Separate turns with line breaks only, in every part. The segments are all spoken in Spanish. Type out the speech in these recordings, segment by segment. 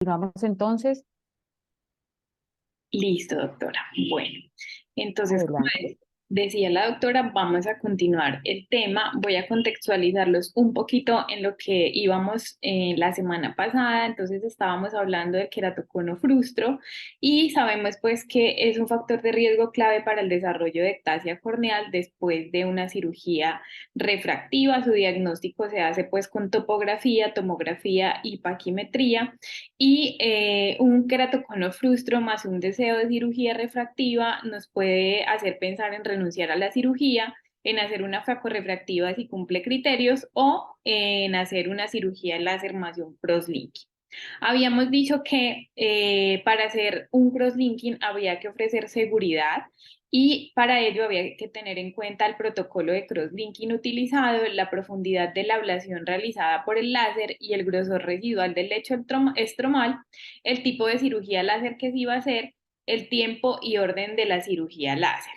Vamos entonces,
Listo, doctora. Bueno, entonces, como
adelante.
decía la doctora, vamos a continuar el tema. Voy a contextualizarlos un poquito en lo que íbamos la semana pasada. Entonces, estábamos hablando de queratocono frustro y sabemos pues que es un factor de riesgo clave para el desarrollo de ectasia corneal después de una cirugía refractiva. Su diagnóstico se hace pues con topografía, tomografía y paquimetría y un queratocono frustro más un deseo de cirugía refractiva nos puede hacer pensar en renunciar a la cirugía, en hacer una facorrefractiva si cumple criterios o en hacer una cirugía láser más un crosslinking. Habíamos dicho que para hacer un crosslinking había que ofrecer seguridad y para ello había que tener en cuenta el protocolo de crosslinking utilizado, la profundidad de la ablación realizada por el láser y el grosor residual del lecho estromal, el tipo de cirugía láser que se iba a hacer, el tiempo y orden de la cirugía láser.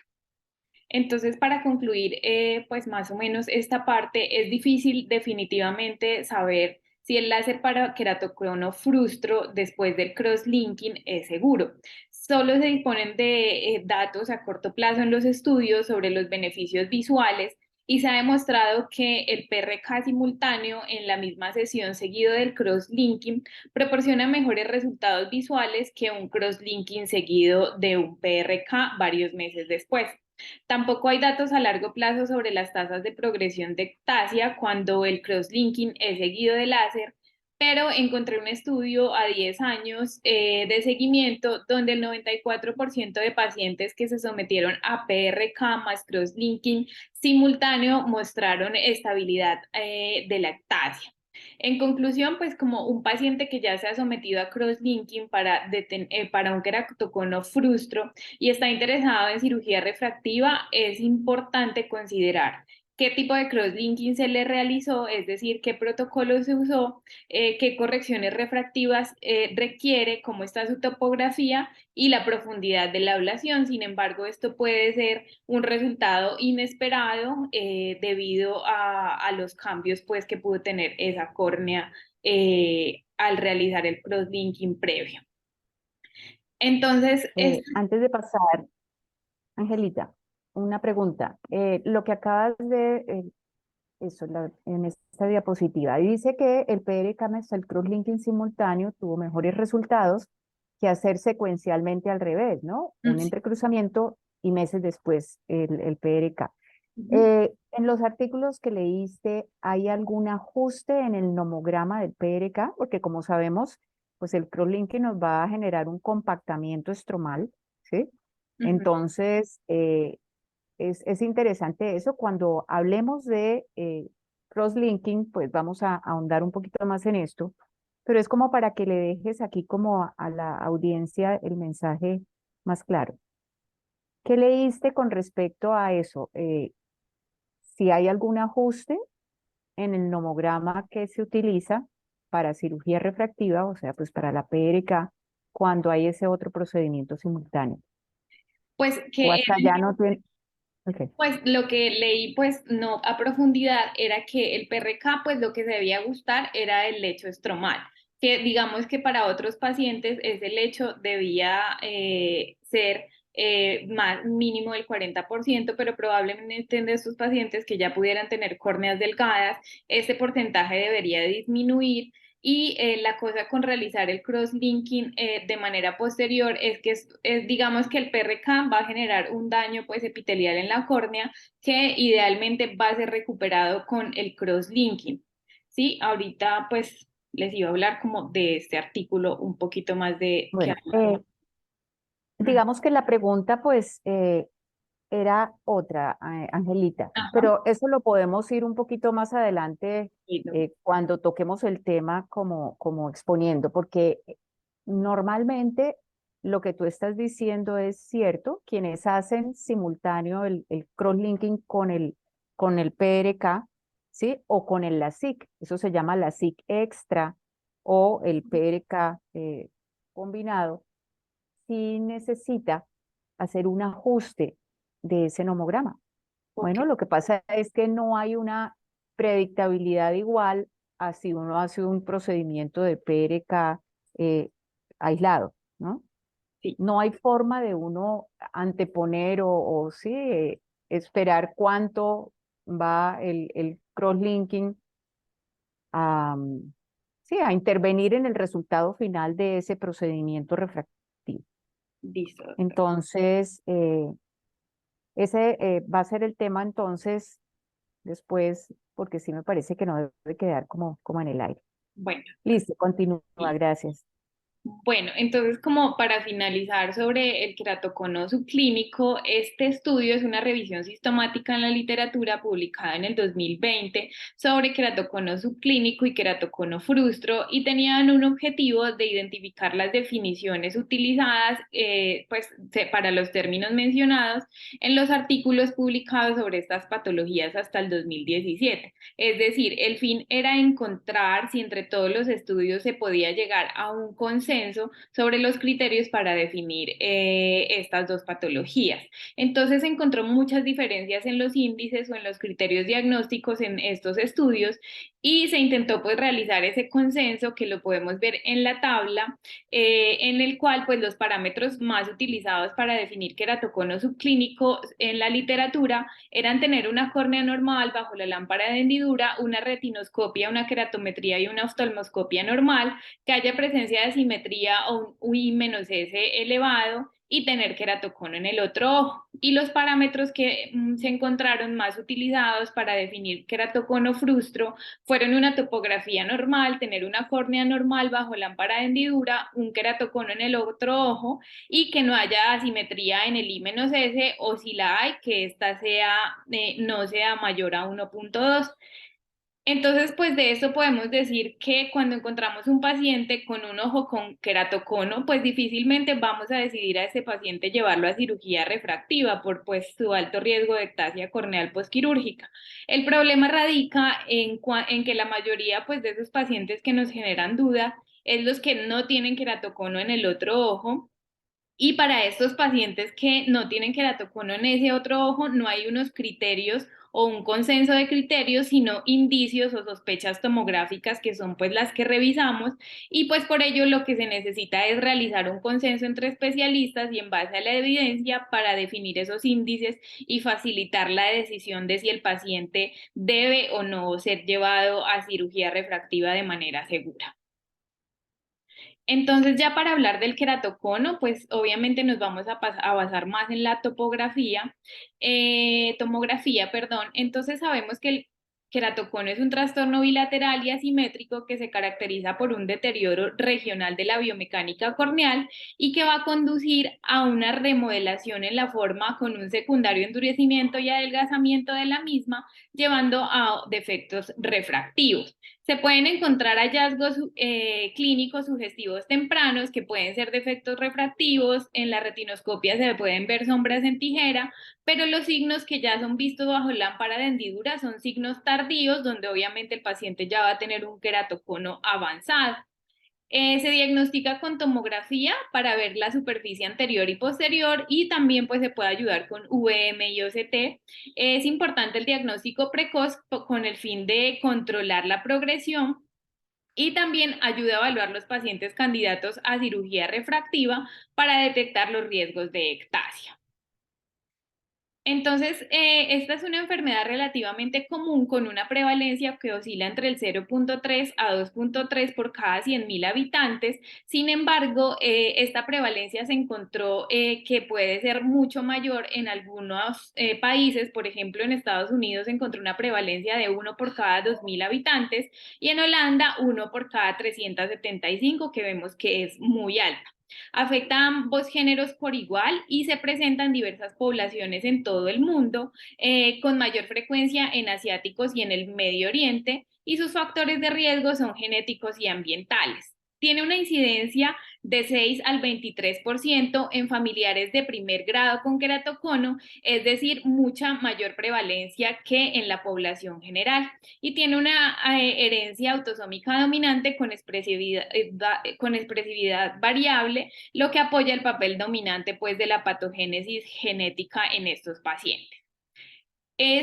Entonces, para concluir, pues más o menos esta parte es difícil definitivamente saber si el láser para queratocono frustro después del crosslinking es seguro. Solo se disponen de datos a corto plazo en los estudios sobre los beneficios visuales y se ha demostrado que el PRK simultáneo en la misma sesión seguido del crosslinking proporciona mejores resultados visuales que un crosslinking seguido de un PRK varios meses después. Tampoco hay datos a largo plazo sobre las tasas de progresión de ectasia cuando el crosslinking es seguido de láser, pero encontré un estudio a 10 años de seguimiento donde el 94% de pacientes que se sometieron a PRK más crosslinking simultáneo mostraron estabilidad de la ectasia. En conclusión, pues como un paciente que ya se ha sometido a crosslinking para un queratocono frustro, y está interesado en cirugía refractiva, es importante considerar qué tipo de crosslinking se le realizó, es decir, qué protocolo se usó, qué correcciones refractivas requiere, cómo está su topografía y la profundidad de la ablación. Sin embargo, esto puede ser un resultado inesperado debido a los cambios pues, que pudo tener esa córnea al realizar el crosslinking previo. Entonces,
Antes de pasar, Angelita, una pregunta. Lo que acabas de, en esta diapositiva, dice que el PRK más el crosslinking simultáneo tuvo mejores resultados que hacer secuencialmente al revés, ¿no? Un
sí.
entrecruzamiento y meses después el PRK.
Ujú.
En los artículos que leíste, ¿hay algún ajuste en el nomograma del PRK? Porque como sabemos, pues el crosslinking nos va a generar un compactamiento estromal, ¿sí?
Ujú.
Entonces, es interesante eso. Cuando hablemos de crosslinking, pues vamos a ahondar un poquito más en esto, pero es como para que le dejes aquí como a la audiencia el mensaje más claro. ¿Qué leíste con respecto a eso? Si hay algún ajuste en el nomograma que se utiliza para cirugía refractiva, o sea, pues para la PRK, cuando hay ese otro procedimiento simultáneo.
Pues
O
que
hasta allá no tiene. Ok.
pues lo que leí pues no a profundidad era que el PRK pues lo que se debía gustar era el lecho estromal, que digamos que para otros pacientes ese lecho debía ser más mínimo del 40%, pero probablemente en estos pacientes que ya pudieran tener córneas delgadas, ese porcentaje debería disminuir. Y la cosa con realizar el crosslinking de manera posterior es que digamos que el PRK va a generar un daño pues epitelial en la córnea que idealmente va a ser recuperado con el crosslinking. Sí, ahorita pues les iba a hablar como de este artículo un poquito más de que
Bueno,
habla.
digamos que la pregunta pues era otra, Angelita,
Ajá.
pero eso lo podemos ir un poquito más adelante cuando toquemos el tema como exponiendo, porque normalmente lo que tú estás diciendo es cierto, quienes hacen simultáneo el crosslinking con el PRK, ¿sí? O con el LASIK, eso se llama LASIK extra o el PRK combinado, si necesita hacer un ajuste de ese nomograma.
Ok.
Bueno, lo que pasa es que no hay una predictabilidad igual a si uno hace un procedimiento de PRK eh, aislado, ¿no?
Sí.
No hay forma de uno anteponer o sí, esperar cuánto va el crosslinking a, sí, a intervenir en el resultado final de ese procedimiento refractivo.
Listo, doctora.
Entonces, ese va a ser el tema entonces después, porque sí me parece que no debe quedar como en el aire.
Bueno.
Listo, continúa, gracias.
Bueno, entonces como para finalizar sobre el queratocono subclínico, este estudio es una revisión sistemática en la literatura publicada en el 2020 sobre queratocono subclínico y queratocono frustro y tenían un objetivo de identificar las definiciones utilizadas para los términos mencionados en los artículos publicados sobre estas patologías hasta el 2017. Es decir, el fin era encontrar si entre todos los estudios se podía llegar a un consenso sobre los criterios para definir estas dos patologías. Entonces se encontró muchas diferencias en los índices o en los criterios diagnósticos en estos estudios y se intentó pues realizar ese consenso que lo podemos ver en la tabla, en el cual pues los parámetros más utilizados para definir queratocono subclínico en la literatura eran tener una córnea normal bajo la lámpara de hendidura, una retinoscopia, una queratometría y una oftalmoscopia normal, que haya presencia de simetría o un UI-S elevado y tener queratocono en el otro ojo. Y los parámetros que se encontraron más utilizados para definir queratocono frustro fueron una topografía normal, tener una córnea normal bajo lámpara de hendidura, un queratocono en el otro ojo y que no haya asimetría en el I-S o si la hay, que esta no sea mayor a 1.2. Entonces, pues de esto podemos decir que cuando encontramos un paciente con un ojo con queratocono, pues difícilmente vamos a decidir a ese paciente llevarlo a cirugía refractiva por pues su alto riesgo de ectasia corneal posquirúrgica. El problema radica en que la mayoría pues de esos pacientes que nos generan duda es los que no tienen queratocono en el otro ojo y para estos pacientes que no tienen queratocono en ese otro ojo, no hay unos criterios o un consenso de criterios, sino indicios o sospechas tomográficas que son pues las que revisamos y pues por ello lo que se necesita es realizar un consenso entre especialistas y en base a la evidencia para definir esos índices y facilitar la decisión de si el paciente debe o no ser llevado a cirugía refractiva de manera segura. Entonces, ya para hablar del queratocono, pues obviamente nos vamos a basar más en la tomografía, perdón. Entonces sabemos que el queratocono es un trastorno bilateral y asimétrico que se caracteriza por un deterioro regional de la biomecánica corneal y que va a conducir a una remodelación en la forma con un secundario endurecimiento y adelgazamiento de la misma, llevando a defectos refractivos. Se pueden encontrar hallazgos clínicos sugestivos tempranos que pueden ser defectos refractivos, en la retinoscopia se pueden ver sombras en tijera, pero los signos que ya son vistos bajo lámpara de hendidura son signos tardíos donde obviamente el paciente ya va a tener un queratocono avanzado. Se diagnostica con tomografía para ver la superficie anterior y posterior y también pues se puede ayudar con VM y OCT. Es importante el diagnóstico precoz con el fin de controlar la progresión y también ayuda a evaluar los pacientes candidatos a cirugía refractiva para detectar los riesgos de ectasia. Entonces, esta es una enfermedad relativamente común con una prevalencia que oscila entre el 0.3 a 2.3 por cada 100.000 habitantes. Sin embargo, esta prevalencia se encontró que puede ser mucho mayor en algunos países. Por ejemplo, en Estados Unidos se encontró una prevalencia de 1 por cada 2.000 habitantes y en Holanda 1 por cada 375, que vemos que es muy alta. Afecta a ambos géneros por igual y se presenta en diversas poblaciones en todo el mundo, con mayor frecuencia en asiáticos y en el Medio Oriente, y sus factores de riesgo son genéticos y ambientales. Tiene una incidencia de 6 al 23% en familiares de primer grado con queratocono, es decir, mucha mayor prevalencia que en la población general. Y tiene una herencia autosómica dominante con expresividad variable, lo que apoya el papel dominante pues, de la patogénesis genética en estos pacientes.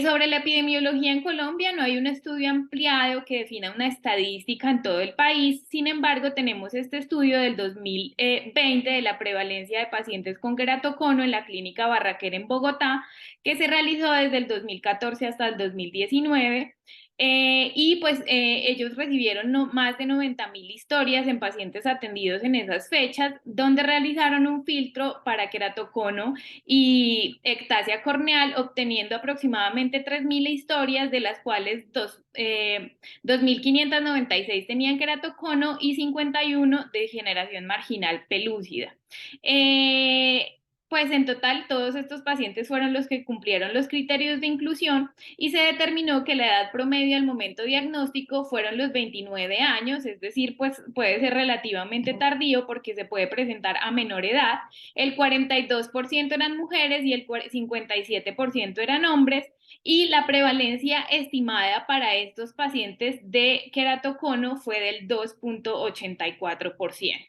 Sobre la epidemiología en Colombia, no hay un estudio ampliado que defina una estadística en todo el país. Sin embargo, tenemos este estudio del 2020 de la prevalencia de pacientes con queratocono en la clínica Barraquer en Bogotá, que se realizó desde el 2014 hasta el 2019. Y pues ellos recibieron más de 90.000 historias en pacientes atendidos en esas fechas, donde realizaron un filtro para queratocono y ectasia corneal, obteniendo aproximadamente 3.000 historias, de las cuales 2.596 tenían queratocono y 51 de generación marginal pelúcida. Eh, pues en total todos estos pacientes fueron los que cumplieron los criterios de inclusión y se determinó que la edad promedio al momento diagnóstico fueron los 29 años, es decir, pues puede ser relativamente tardío porque se puede presentar a menor edad. El 42% eran mujeres y el 57% eran hombres, y la prevalencia estimada para estos pacientes de queratocono fue del 2.84%.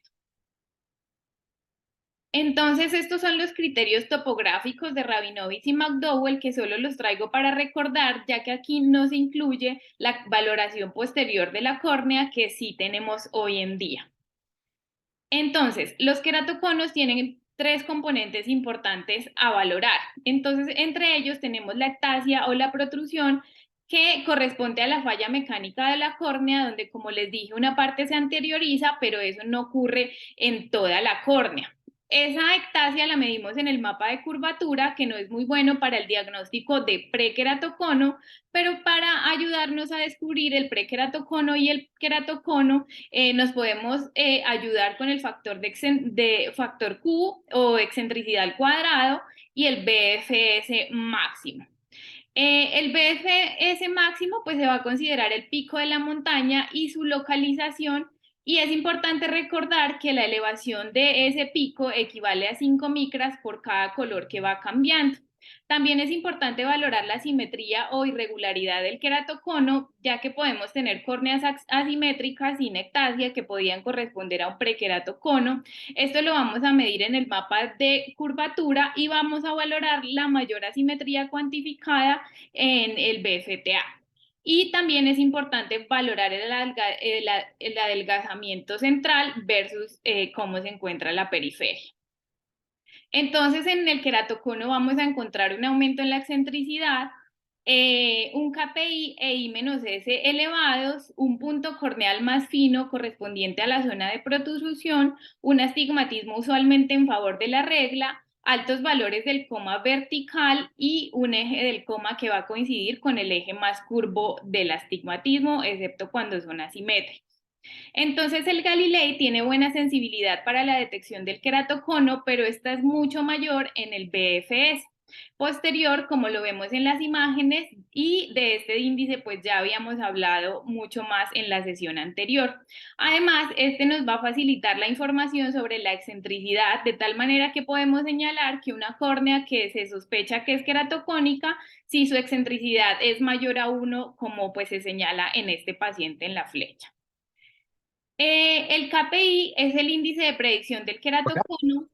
Entonces, estos son los criterios topográficos de Rabinovich y McDowell, que solo los traigo para recordar, ya que aquí no se incluye la valoración posterior de la córnea que sí tenemos hoy en día. Entonces, los queratoconos tienen tres componentes importantes a valorar. Entonces, entre ellos tenemos la ectasia o la protrusión, que corresponde a la falla mecánica de la córnea, donde, como les dije, una parte se anterioriza, pero eso no ocurre en toda la córnea. Esa ectasia la medimos en el mapa de curvatura, que no es muy bueno para el diagnóstico de prequeratocono, pero para ayudarnos a descubrir el prequeratocono y el queratocono, nos podemos ayudar con el factor de factor Q o excentricidad al cuadrado y el BFS máximo. El BFS máximo pues se va a considerar el pico de la montaña y su localización, y es importante recordar que la elevación de ese pico equivale a 5 micras por cada color que va cambiando. También es importante valorar la simetría o irregularidad del queratocono, ya que podemos tener córneas asimétricas sin ectasia que podían corresponder a un prequeratocono. Esto lo vamos a medir en el mapa de curvatura y vamos a valorar la mayor asimetría cuantificada en el BFTA. Y también es importante valorar el adelgazamiento central versus cómo se encuentra la periferia. Entonces, en el queratocono vamos a encontrar un aumento en la excentricidad, un KPI e I-S elevados, un punto corneal más fino correspondiente a la zona de protrusión, un astigmatismo usualmente en favor de la regla, altos valores del coma vertical y un eje del coma que va a coincidir con el eje más curvo del astigmatismo, excepto cuando son asimétricos. Entonces, el Galilei tiene buena sensibilidad para la detección del queratocono, pero esta es mucho mayor en el BFS posterior, como lo vemos en las imágenes, y de este índice pues ya habíamos hablado mucho más en la sesión anterior. Además, este nos va a facilitar la información sobre la excentricidad, de tal manera que podemos señalar que una córnea que se sospecha que es queratocónica, si su excentricidad es mayor a 1, como pues se señala en este paciente en la flecha. El KPI es el índice de predicción del queratocono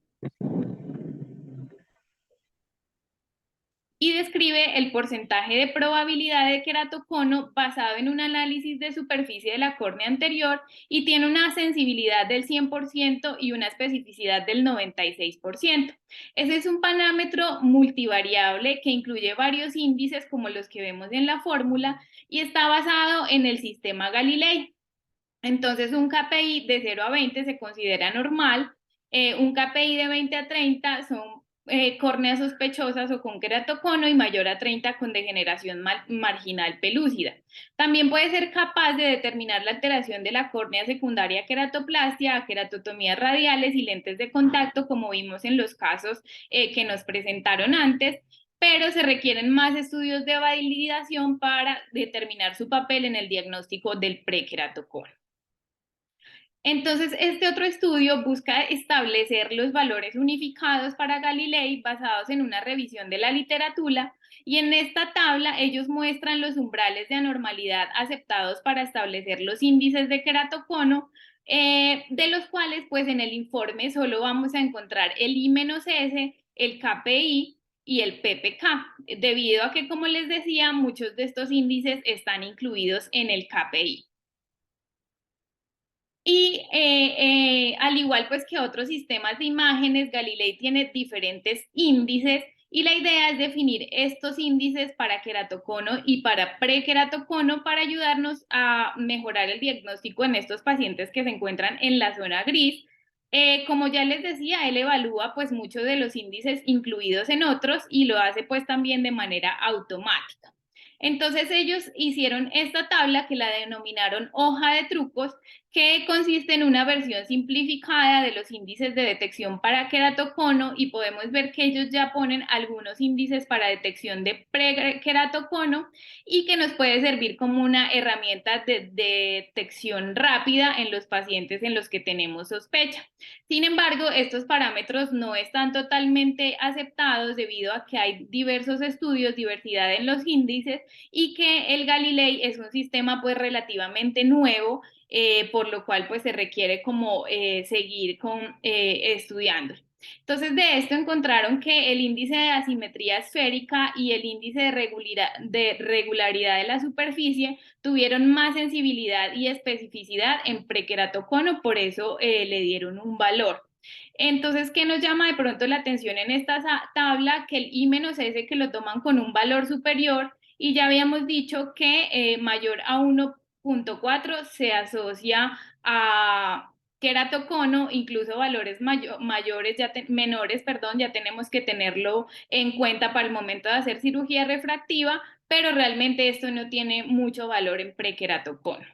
y describe el porcentaje de probabilidad de queratocono basado en un análisis de superficie de la córnea anterior, y tiene una sensibilidad del 100% y una especificidad del 96%. Ese es un parámetro multivariable que incluye varios índices como los que vemos en la fórmula y está basado en el sistema Galilei. Entonces, un KPI de 0 a 20 se considera normal, un KPI de 20 a 30 son córneas sospechosas o con queratocono, y mayor a 30 con degeneración marginal pelúcida. También puede ser capaz de determinar la alteración de la córnea secundaria a queratoplastia, a queratotomías radiales y lentes de contacto, como vimos en los casos que nos presentaron antes, pero se requieren más estudios de validación para determinar su papel en el diagnóstico del prequeratocono. Entonces, este otro estudio busca establecer los valores unificados para Galilei basados en una revisión de la literatura, y en esta tabla ellos muestran los umbrales de anormalidad aceptados para establecer los índices de queratocono, de los cuales pues en el informe solo vamos a encontrar el I-S, el KPI y el PPK, debido a que, como les decía, muchos de estos índices están incluidos en el KPI. Y al igual pues que otros sistemas de imágenes, Galilei tiene diferentes índices y la idea es definir estos índices para queratocono y para prequeratocono para ayudarnos a mejorar el diagnóstico en estos pacientes que se encuentran en la zona gris. Como ya les decía, él evalúa pues muchos de los índices incluidos en otros y lo hace pues también de manera automática. Entonces ellos hicieron esta tabla que la denominaron hoja de trucos, que consiste en una versión simplificada de los índices de detección para queratocono, y podemos ver que ellos ya ponen algunos índices para detección de prequeratocono y que nos puede servir como una herramienta de detección rápida en los pacientes en los que tenemos sospecha. Sin embargo, estos parámetros no están totalmente aceptados debido a que hay diversos estudios, diversidad en los índices, y que el Galilei es un sistema pues relativamente nuevo, por lo cual pues se requiere como seguir estudiando. Entonces de esto encontraron que el índice de asimetría esférica y el índice de regularidad de la superficie tuvieron más sensibilidad y especificidad en prequeratocono, por eso le dieron un valor. Entonces, ¿qué nos llama de pronto la atención en esta tabla? Que el I-S, que lo toman con un valor superior, y ya habíamos dicho que mayor a 1.4 se asocia a queratocono, incluso valores mayores, menores, perdón, ya tenemos que tenerlo en cuenta para el momento de hacer cirugía refractiva, pero realmente esto no tiene mucho valor en prequeratocono.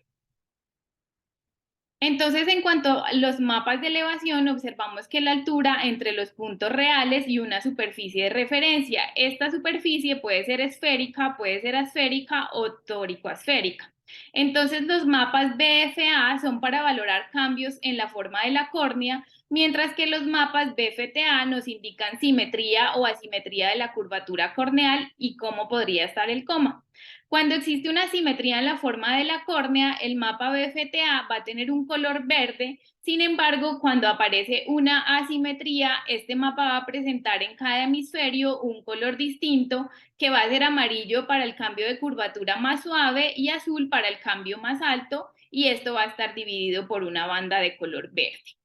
Entonces, en cuanto a los mapas de elevación, observamos que la altura entre los puntos reales y una superficie de referencia. Esta superficie puede ser esférica, puede ser asférica o tórico-asférica. Entonces, los mapas BFA son para valorar cambios en la forma de la córnea, mientras que los mapas BFTA nos indican simetría o asimetría de la curvatura corneal y cómo podría estar el coma. Cuando existe una asimetría en la forma de la córnea, el mapa BFTA va a tener un color verde. Sin embargo, cuando aparece una asimetría, este mapa va a presentar en cada hemisferio un color distinto, que va a ser amarillo para el cambio de curvatura más suave y azul para el cambio más alto, y esto va a estar dividido por una banda de color verde.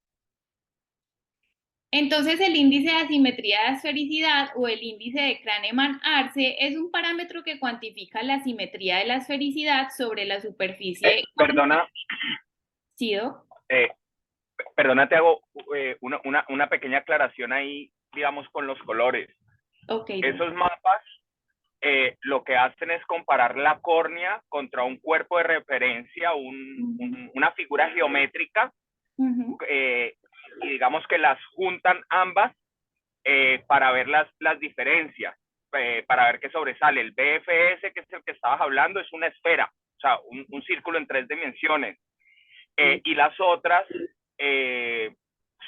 Entonces, el índice de asimetría de esfericidad o el índice de Kahneman-Arce es un parámetro que cuantifica la simetría de la esfericidad sobre la superficie.
Perdona,
¿Sido?
eh, perdona, te hago una pequeña aclaración ahí, digamos, con los colores.
Okay.
Esos mapas lo que hacen es comparar la córnea contra un cuerpo de referencia, una figura geométrica, y digamos que las juntan ambas para ver las diferencias, para ver qué sobresale. El BFS, que es el que estabas hablando, es una esfera, o sea, un círculo en 3 dimensiones. Y las otras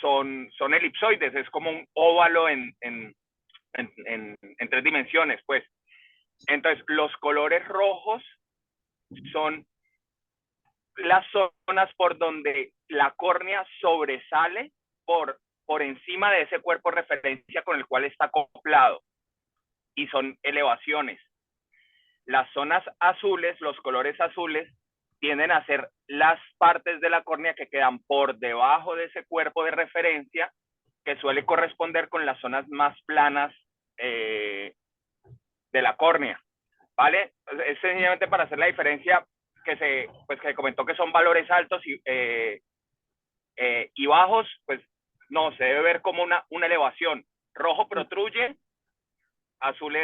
son elipsoides, es como un óvalo en 3 dimensiones, pues. Entonces, los colores rojos son las zonas por donde la córnea sobresale por encima de ese cuerpo de referencia con el cual está acoplado, y son elevaciones. Las zonas azules, los colores azules, tienden a ser las partes de la córnea que quedan por debajo de ese cuerpo de referencia, que suele corresponder con las zonas más planas de la córnea, ¿vale? Es sencillamente para hacer la diferencia que se comentó que son valores altos y bajos, pues no, se debe ver como una elevación. Rojo protruye, azul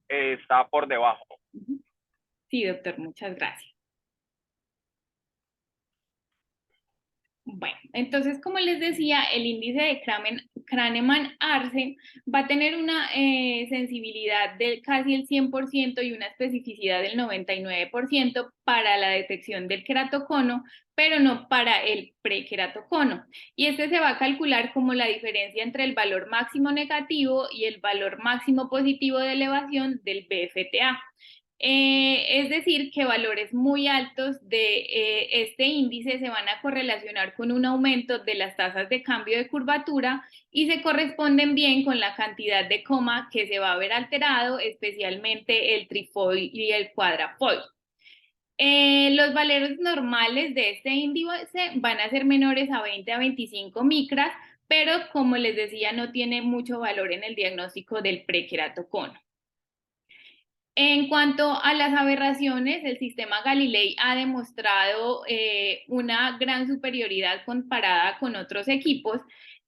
está por debajo.
Sí, doctor, muchas gracias. Bueno, entonces, como les decía, el índice de Kahneman-Arce va a tener una sensibilidad de casi el 100% y una especificidad del 99% para la detección del queratocono, pero no para el prequeratocono. Y este se va a calcular como la diferencia entre el valor máximo negativo y el valor máximo positivo de elevación del BFTA. Es decir, que valores muy altos de este índice se van a correlacionar con un aumento de las tasas de cambio de curvatura y se corresponden bien con la cantidad de coma que se va a ver alterado, especialmente el trifoil y el cuadrafoil. Los valores normales de este índice van a ser menores a 20 a 25 micras, pero como les decía, no tiene mucho valor en el diagnóstico del prequeratocono. En cuanto a las aberraciones, el sistema Galilei ha demostrado una gran superioridad comparada con otros equipos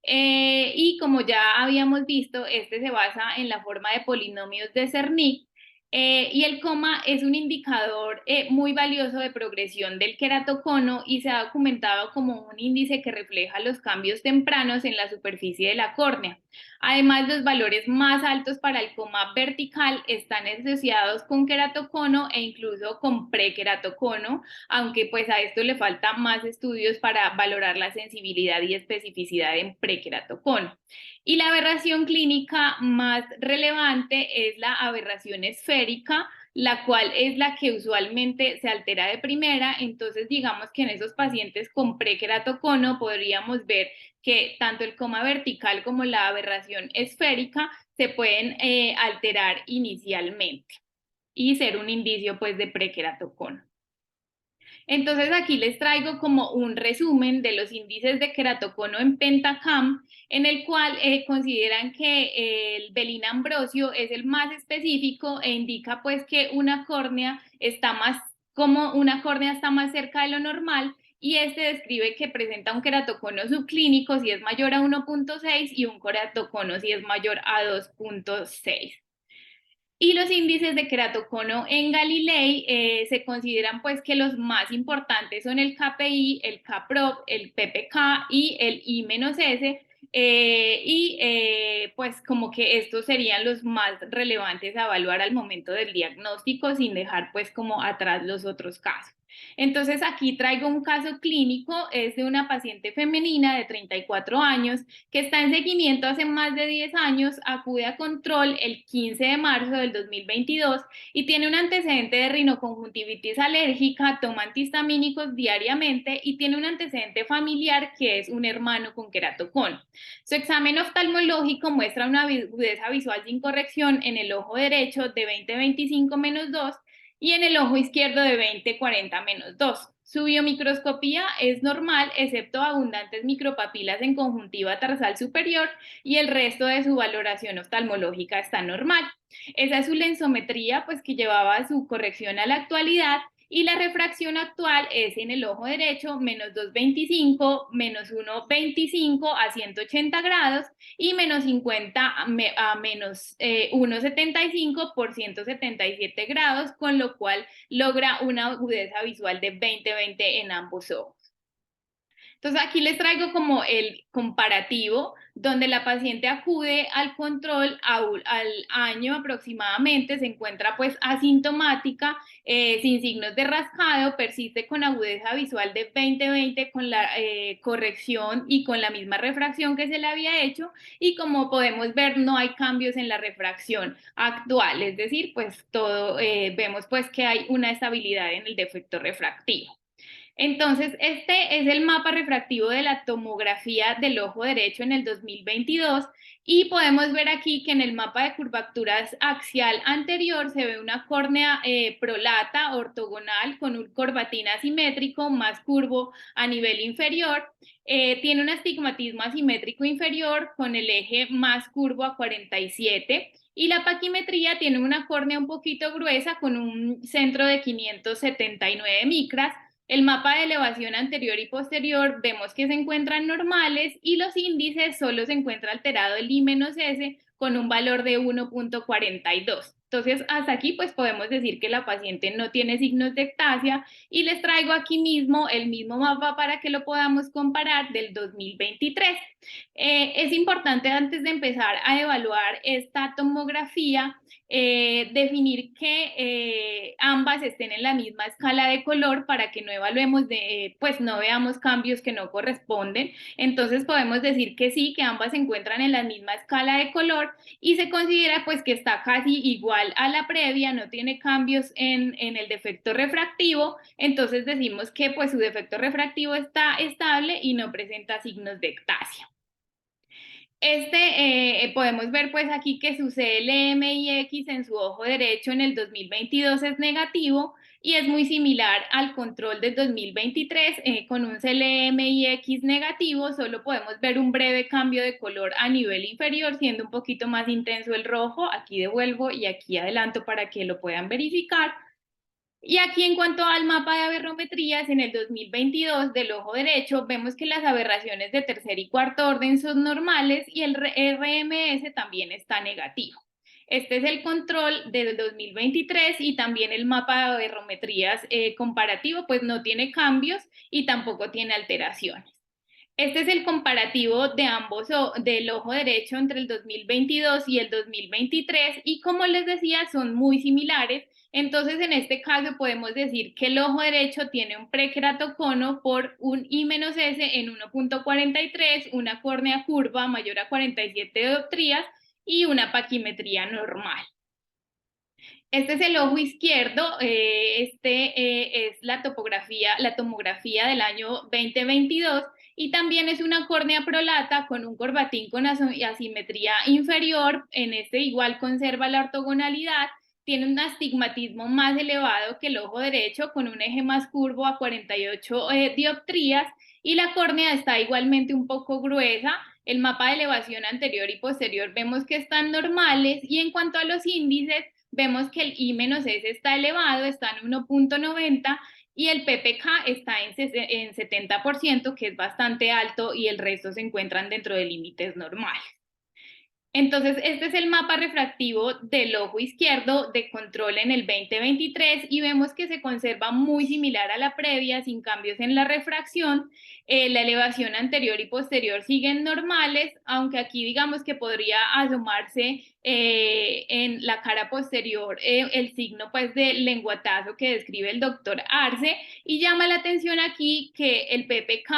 y como ya habíamos visto, este se basa en la forma de polinomios de Cerny y el coma es un indicador muy valioso de progresión del queratocono y se ha documentado como un índice que refleja los cambios tempranos en la superficie de la córnea. Además, los valores más altos para el coma vertical están asociados con queratocono e incluso con prequeratocono, aunque pues a esto le falta más estudios para valorar la sensibilidad y especificidad en prequeratocono. Y la aberración clínica más relevante es la aberración esférica, la cual es la que usualmente se altera de primera. Entonces, digamos que en esos pacientes con prequeratocono podríamos ver que tanto el coma vertical como la aberración esférica se pueden alterar inicialmente y ser un indicio pues de prequeratocono. Entonces aquí les traigo como un resumen de los índices de queratocono en Pentacam, en el cual consideran que el Belin Ambrosio es el más específico e indica pues que una córnea está más cerca de lo normal, y este describe que presenta un queratocono subclínico si es mayor a 1.6 y un queratocono si es mayor a 2.6. Y los índices de queratocono en Galilei se consideran pues que los más importantes son el KPI, el KPROP, el PPK y el I-S, pues como que estos serían los más relevantes a evaluar al momento del diagnóstico, sin dejar pues como atrás los otros casos. Entonces aquí traigo un caso clínico, es de una paciente femenina de 34 años que está en seguimiento hace más de 10 años, acude a control el 15 de marzo del 2022 y tiene un antecedente de rinoconjuntivitis alérgica, toma antihistamínicos diariamente y tiene un antecedente familiar que es un hermano con queratocono. Su examen oftalmológico muestra una agudeza visual sin corrección en el ojo derecho de 20/25-2 y en el ojo izquierdo de 20/40-2. Su biomicroscopía es normal, excepto abundantes micropapilas en conjuntiva tarsal superior, y el resto de su valoración oftalmológica está normal. Esa es su lensometría, pues que llevaba su corrección a la actualidad, y la refracción actual es en el ojo derecho menos 2.25, menos 1.25 a 180 grados y menos 50 a menos 1.75 por 177 grados, con lo cual logra una agudeza visual de 20/20 en ambos ojos. Entonces aquí les traigo como el comparativo donde la paciente acude al control al año aproximadamente, se encuentra pues asintomática, sin signos de rascado, persiste con agudeza visual de 20/20 con la corrección y con la misma refracción que se le había hecho, y como podemos ver no hay cambios en la refracción actual, es decir, pues todo vemos pues que hay una estabilidad en el defecto refractivo. Entonces, este es el mapa refractivo de la tomografía del ojo derecho en el 2022 y podemos ver aquí que en el mapa de curvaturas axial anterior se ve una córnea prolata ortogonal con un corbatín asimétrico más curvo a nivel inferior. Tiene un astigmatismo asimétrico inferior con el eje más curvo a 47. Y la paquimetría tiene una córnea un poquito gruesa con un centro de 579 micras. El mapa de elevación anterior y posterior vemos que se encuentran normales y los índices solo se encuentra alterado el I-S con un valor de 1.42. Entonces, hasta aquí pues podemos decir que la paciente no tiene signos de ectasia, y les traigo aquí mismo el mismo mapa para que lo podamos comparar del 2023. Es importante antes de empezar a evaluar esta tomografía definir que ambas estén en la misma escala de color para que no evaluemos, pues no veamos cambios que no corresponden. Entonces podemos decir que sí, que ambas se encuentran en la misma escala de color y se considera pues que está casi igual a la previa, no tiene cambios en el defecto refractivo, entonces decimos que pues su defecto refractivo está estable y no presenta signos de ectasia. Podemos ver pues aquí que su CLMIX en su ojo derecho en el 2022 es negativo y es muy similar al control del 2023 con un CLMIX negativo. Solo podemos ver un breve cambio de color a nivel inferior, siendo un poquito más intenso el rojo. Aquí devuelvo y aquí adelanto para que lo puedan verificar. Y aquí en cuanto al mapa de aberrometrías, en el 2022 del ojo derecho, vemos que las aberraciones de tercer y cuarto orden son normales y el RMS también está negativo. Este es el control del 2023 y también el mapa de aberrometrías comparativo, pues no tiene cambios y tampoco tiene alteraciones. Este es el comparativo de ambos, del ojo derecho entre el 2022 y el 2023 y como les decía son muy similares. Entonces en este caso podemos decir que el ojo derecho tiene un prequeratocono por un I-S en 1.43, una córnea curva mayor a 47 dioptrías y una paquimetría normal. Este es el ojo izquierdo, es la tomografía del año 2022 y también es una córnea prolata con un corbatín con asimetría inferior. En este igual conserva la ortogonalidad, tiene un astigmatismo más elevado que el ojo derecho con un eje más curvo a 48 dioptrías y la córnea está igualmente un poco gruesa. El mapa de elevación anterior y posterior vemos que están normales y en cuanto a los índices, vemos que el I-S está elevado, está en 1.90 y el PPK está en 70%, que es bastante alto, y el resto se encuentran dentro de límites normales. Entonces, este es el mapa refractivo del ojo izquierdo de control en el 2023 y vemos que se conserva muy similar a la previa, sin cambios en la refracción. La elevación anterior y posterior siguen normales, aunque aquí digamos que podría asomarse en la cara posterior el signo pues de lenguatazo que describe el doctor Arce, y llama la atención aquí que el PPK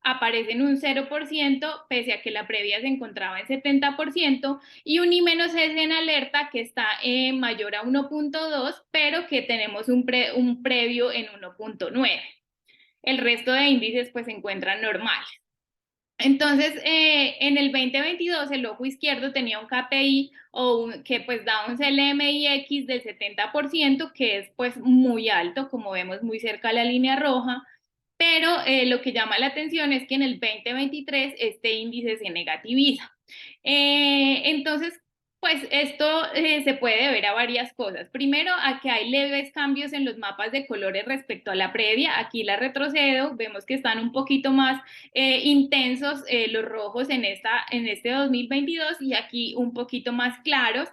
aparece en un 0%, pese a que la previa se encontraba en 70%, y un I-S en alerta que está mayor a 1.2, pero que tenemos un previo en 1.9. El resto de índices pues se encuentran normales. Entonces, en el 2022 el ojo izquierdo tenía un KPI que pues da un CLMIX del 70%, que es pues muy alto, como vemos muy cerca a la línea roja, pero lo que llama la atención es que en el 2023 este índice se negativiza. Entonces, pues esto se puede deber a varias cosas. Primero, a que hay leves cambios en los mapas de colores respecto a la previa. Aquí la retrocedo, vemos que están un poquito más intensos los rojos en este 2022 y aquí un poquito más claros.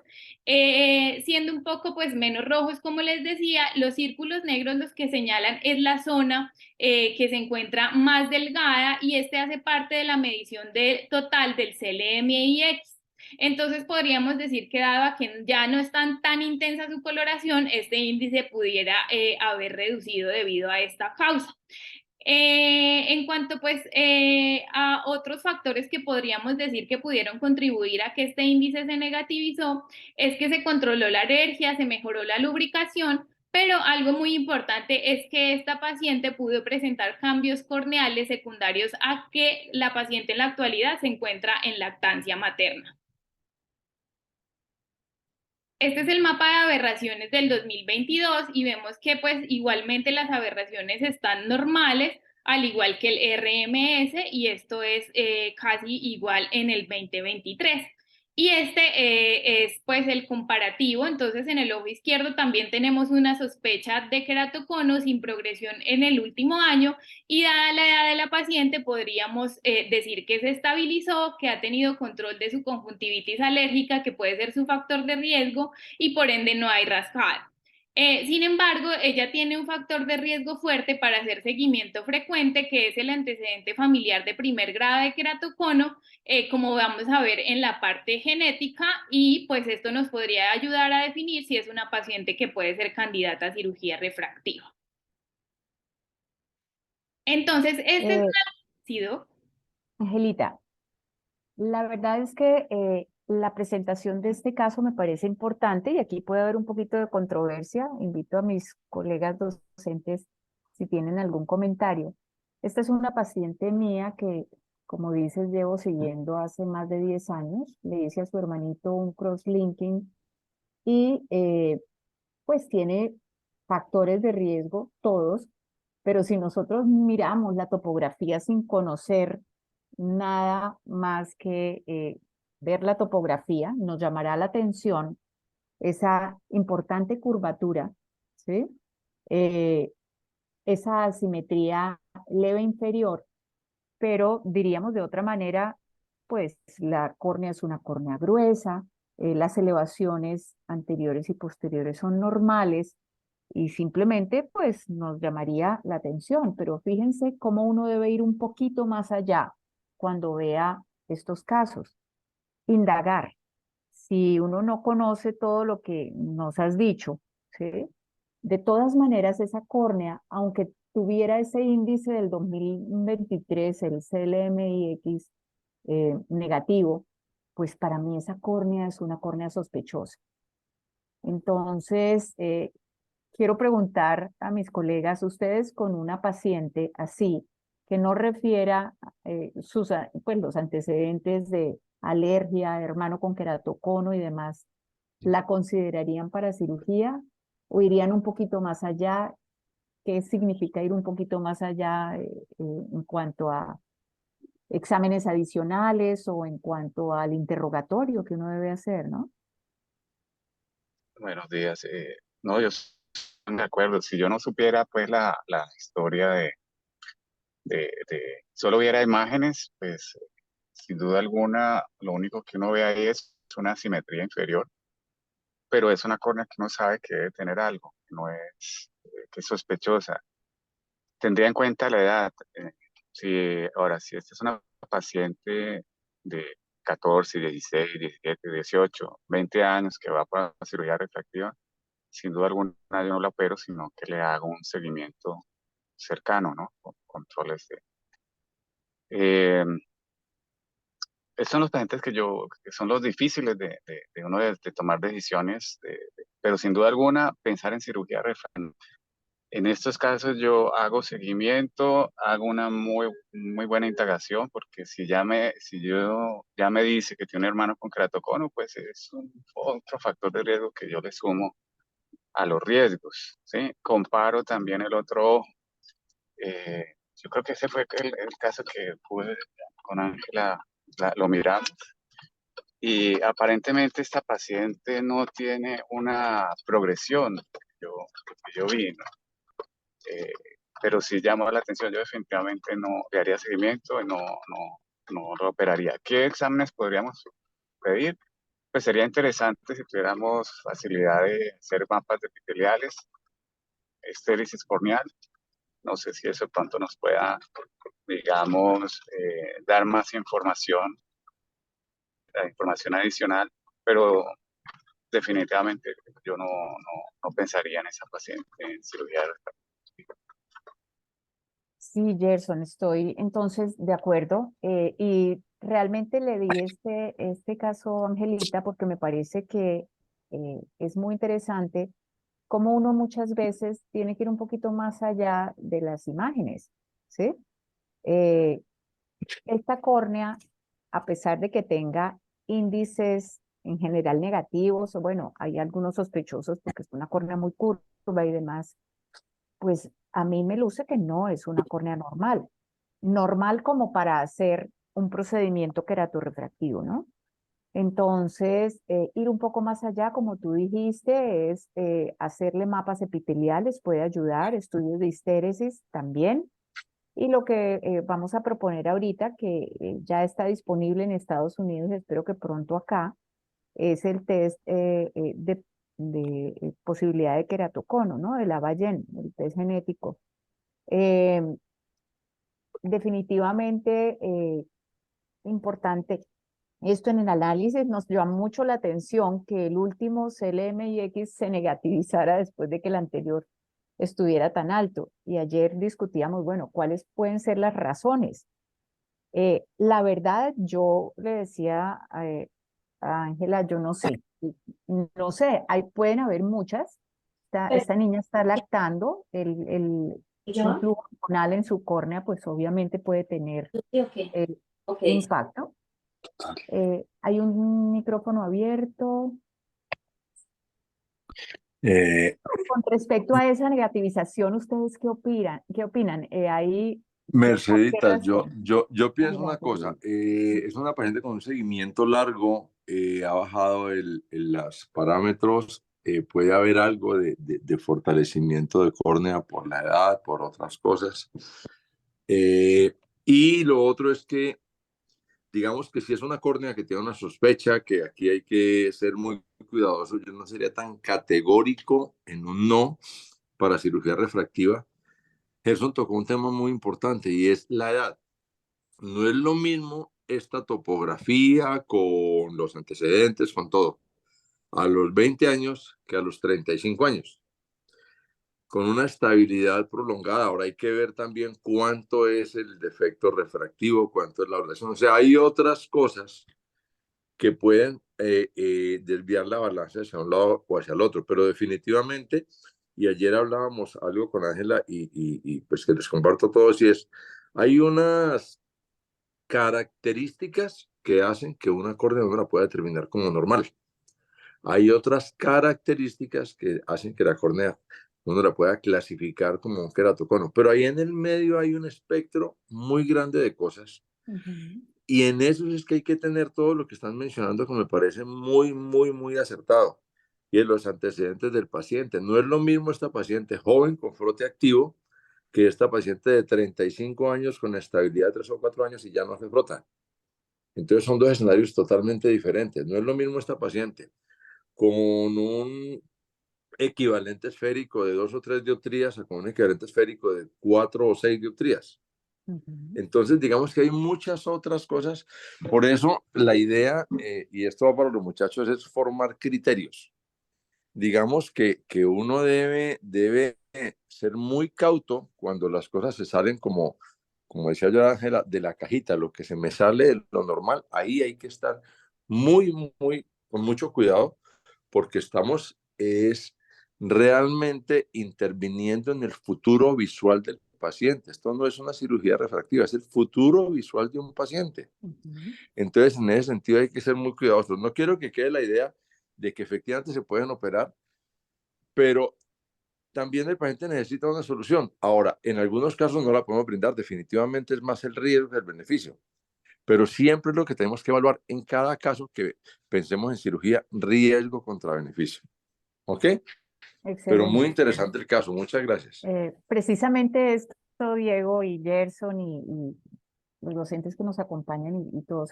Siendo un poco pues menos rojos, como les decía, los círculos negros los que señalan es la zona que se encuentra más delgada y este hace parte de la medición total del CLMIX. Entonces podríamos decir que dado a que ya no es tan intensa su coloración, este índice pudiera haber reducido debido a esta causa. En cuanto pues a otros factores que podríamos decir que pudieron contribuir a que este índice se negativizó, es que se controló la alergia, se mejoró la lubricación, pero algo muy importante es que esta paciente pudo presentar cambios corneales secundarios a que la paciente en la actualidad se encuentra en lactancia materna. Este es el mapa de aberraciones del 2022 y vemos que pues igualmente las aberraciones están normales, al igual que el RMS, y esto es casi igual en el 2023. Y este es pues el comparativo. Entonces en el ojo izquierdo también tenemos una sospecha de queratocono sin progresión en el último año y dada la edad de la paciente podríamos decir que se estabilizó, que ha tenido control de su conjuntivitis alérgica, que puede ser su factor de riesgo y por ende no hay rascada. Sin embargo, ella tiene un factor de riesgo fuerte para hacer seguimiento frecuente, que es el antecedente familiar de primer grado de queratocono, como vamos a ver en la parte genética, y pues esto nos podría ayudar a definir si es una paciente que puede ser candidata a cirugía refractiva. Entonces, este es
Eh,
¿sí, Doc?
Angelita, la verdad es que la presentación de este caso me parece importante y aquí puede haber un poquito de controversia. Invito a mis colegas docentes si tienen algún comentario. Esta es una paciente mía que, como dices, llevo siguiendo hace más de 10 años. Le hice a su hermanito un cross-linking y pues tiene factores de riesgo, todos, pero si nosotros miramos la topografía sin conocer nada más que ver la topografía, nos llamará la atención esa importante curvatura, ¿sí? Eh, esa asimetría leve inferior, pero diríamos de otra manera, pues la córnea es una córnea gruesa, las elevaciones anteriores y posteriores son normales y simplemente pues nos llamaría la atención, pero fíjense cómo uno debe ir un poquito más allá cuando vea estos casos, indagar. Si uno no conoce todo lo que nos has dicho, ¿sí? De todas maneras, esa córnea, aunque tuviera ese índice del 2023, el CLMIX negativo, pues para mí esa córnea es una córnea sospechosa. Entonces, quiero preguntar a mis colegas, ustedes con una paciente así, que no refiera pues, los antecedentes de alergia, hermano con queratocono y demás, ¿la considerarían para cirugía o irían un poquito más allá? ¿Qué significa ir un poquito más allá en cuanto a exámenes adicionales o en cuanto al interrogatorio que uno debe hacer, ¿no?
Buenos días. No, yo estoy de acuerdo. Si yo no supiera pues la historia solo viera imágenes, pues sin duda alguna lo único que uno ve ahí es una simetría inferior, pero es una córnea que uno sabe que debe tener algo, que no es, que es sospechosa. Tendría en cuenta la edad. Si esta es una paciente de 14, 16, 17, 18, 20 años que va para la cirugía refractiva, sin duda alguna yo no la opero, sino que le hago un seguimiento cercano, ¿no? Con controles de... Eh, Estos son los pacientes que son los difíciles de uno de tomar decisiones, pero sin duda alguna pensar en cirugía refractiva. En estos casos yo hago seguimiento, hago una muy buena integración, porque si yo ya me dice que tiene un hermano con keratocono, pues es otro factor de riesgo que yo le sumo a los riesgos, ¿sí? Comparo también el otro ojo. Yo creo que ese fue el caso que pude con Ángela, lo miramos, y aparentemente esta paciente no tiene una progresión, que yo vi, ¿no? Eh, pero sí llamó la atención, yo definitivamente no le haría seguimiento y no lo operaría. ¿Qué exámenes podríamos pedir? Pues sería interesante si tuviéramos facilidad de hacer mapas epiteliales, estéresis corneal. No sé si eso pronto nos pueda, digamos, dar más información, información adicional, pero definitivamente yo no pensaría en esa paciente en cirugía refractiva.
Sí, Gerson, estoy entonces de acuerdo. Y realmente le di este caso a Angelita porque me parece que es muy interesante cómo uno muchas veces tiene que ir un poquito más allá de las imágenes, ¿sí? Eh, esta córnea, a pesar de que tenga índices en general negativos, o bueno, hay algunos sospechosos porque es una córnea muy curva y demás, pues a mí me luce que no es una córnea normal. Normal como para hacer un procedimiento queratorrefractivo, ¿no? Entonces, ir un poco más allá, como tú dijiste, es hacerle mapas epiteliales, puede ayudar, estudios de histéresis también. Y lo que vamos a proponer ahorita, que ya está disponible en Estados Unidos, espero que pronto acá, es el test de posibilidad de queratocono, ¿no? De la Lavallén, el test genético. Eh, Definitivamente importante esto en el análisis. Nos llama mucho la atención que el último CLM-X se negativizara después de que el anterior estuviera tan alto. Y ayer discutíamos, bueno, ¿cuáles pueden ser las razones? La verdad, yo le decía a Ángela, yo no sé, no sé, pueden haber muchas. Esta niña está lactando, un flujo hormonal en su córnea, pues obviamente puede tener impacto. Hay un micrófono abierto. Con respecto a esa negativización, ¿ustedes qué opinan? ¿Qué opinan?
Mercedita,
¿por
yo pienso una
Adelante,
cosa,
Luis.
es una paciente con un seguimiento largo, ha bajado los parámetros, puede haber algo de fortalecimiento de córnea por la edad, por otras cosas. Y lo otro es que, digamos que si es una córnea que tiene una sospecha, que aquí hay que ser muy cuidadoso, yo no sería tan categórico en un no para cirugía refractiva. Gerson tocó un tema muy importante y es la edad. No es lo mismo esta topografía con los antecedentes, con todo, a los 20 años que a los 35 años, con una estabilidad prolongada. Ahora hay que ver también cuánto es el defecto refractivo, cuánto es la oración. O sea, hay otras cosas que pueden desviar la balanza hacia un lado o hacia el otro, pero definitivamente, y ayer hablábamos algo con Ángela y pues que les comparto a todos, y es, hay unas características que hacen que una córnea no la pueda determinar como normal. Hay otras características que hacen que la córnea uno la pueda clasificar como un queratocono, pero ahí en el medio hay un espectro muy grande de cosas. Y en eso es que hay que tener todo lo que están mencionando, que me parece muy, muy, muy acertado. Y en los antecedentes del paciente. No es lo mismo esta paciente joven con frote activo que esta paciente de 35 años con estabilidad de 3 o 4 años y ya no hace frota. Entonces son dos escenarios totalmente diferentes. No es lo mismo esta paciente con un equivalente esférico de 2 o 3 dioptrías a con un equivalente esférico de 4 o 6 dioptrías. Entonces, digamos que hay muchas otras cosas. Por eso, la idea, y esto va para los muchachos, es formar criterios. Digamos que uno debe ser muy cauto cuando las cosas se salen como decía yo, Ángela, de la cajita, lo que se me sale de lo normal. Ahí hay que estar muy, muy, con mucho cuidado, porque estamos realmente interviniendo en el futuro visual del paciente. Esto no es una cirugía refractiva, es el futuro visual de un paciente. Entonces, en ese sentido hay que ser muy cuidadosos. No quiero que quede la idea de que efectivamente se pueden operar, pero también el paciente necesita una solución. Ahora, en algunos casos no la podemos brindar, definitivamente es más el riesgo que el beneficio, pero siempre es lo que tenemos que evaluar en cada caso que pensemos en cirugía, riesgo contra beneficio. ¿Ok? Pero muy
Excelente.
interesante el caso, muchas gracias.
Precisamente esto, Diego y Gerson y los docentes que nos acompañan y todos,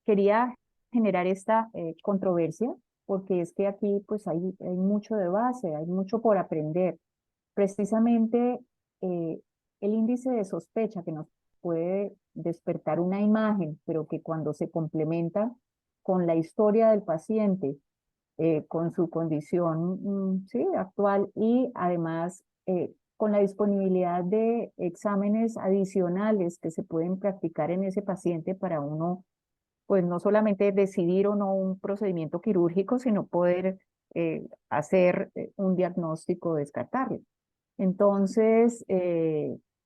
quería generar esta controversia, porque es que aquí pues hay mucho de base, hay mucho por aprender. Precisamente el índice de sospecha que nos puede despertar una imagen, pero que cuando se complementa con la historia del paciente, con su condición sí, actual y además con la disponibilidad de exámenes adicionales que se pueden practicar en ese paciente para uno, pues no solamente decidir o no un procedimiento quirúrgico, sino poder hacer un diagnóstico descartable. Entonces,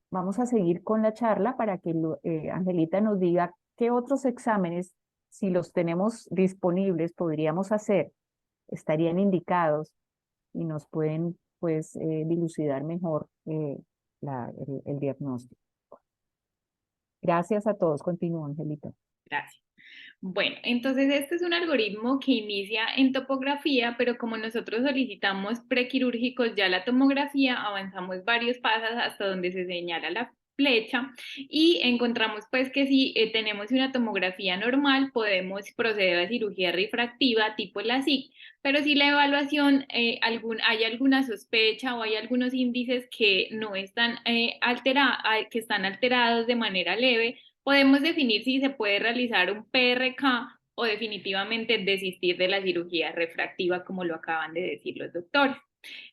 vamos a seguir con la charla para que Angelita nos diga qué otros exámenes, si los tenemos disponibles, podríamos hacer, estarían indicados y nos pueden pues dilucidar mejor el diagnóstico. Gracias a todos. Continúa, Angelita.
Gracias. Bueno, entonces este es un algoritmo que inicia en topografía, pero como nosotros solicitamos prequirúrgicos ya la tomografía, avanzamos varios pasos hasta donde se señala la flecha y encontramos pues que si tenemos una tomografía normal podemos proceder a cirugía refractiva tipo LASIK, pero si la evaluación hay alguna sospecha o hay algunos índices que no están que están alterados de manera leve, podemos definir si se puede realizar un PRK o definitivamente desistir de la cirugía refractiva, como lo acaban de decir los doctores.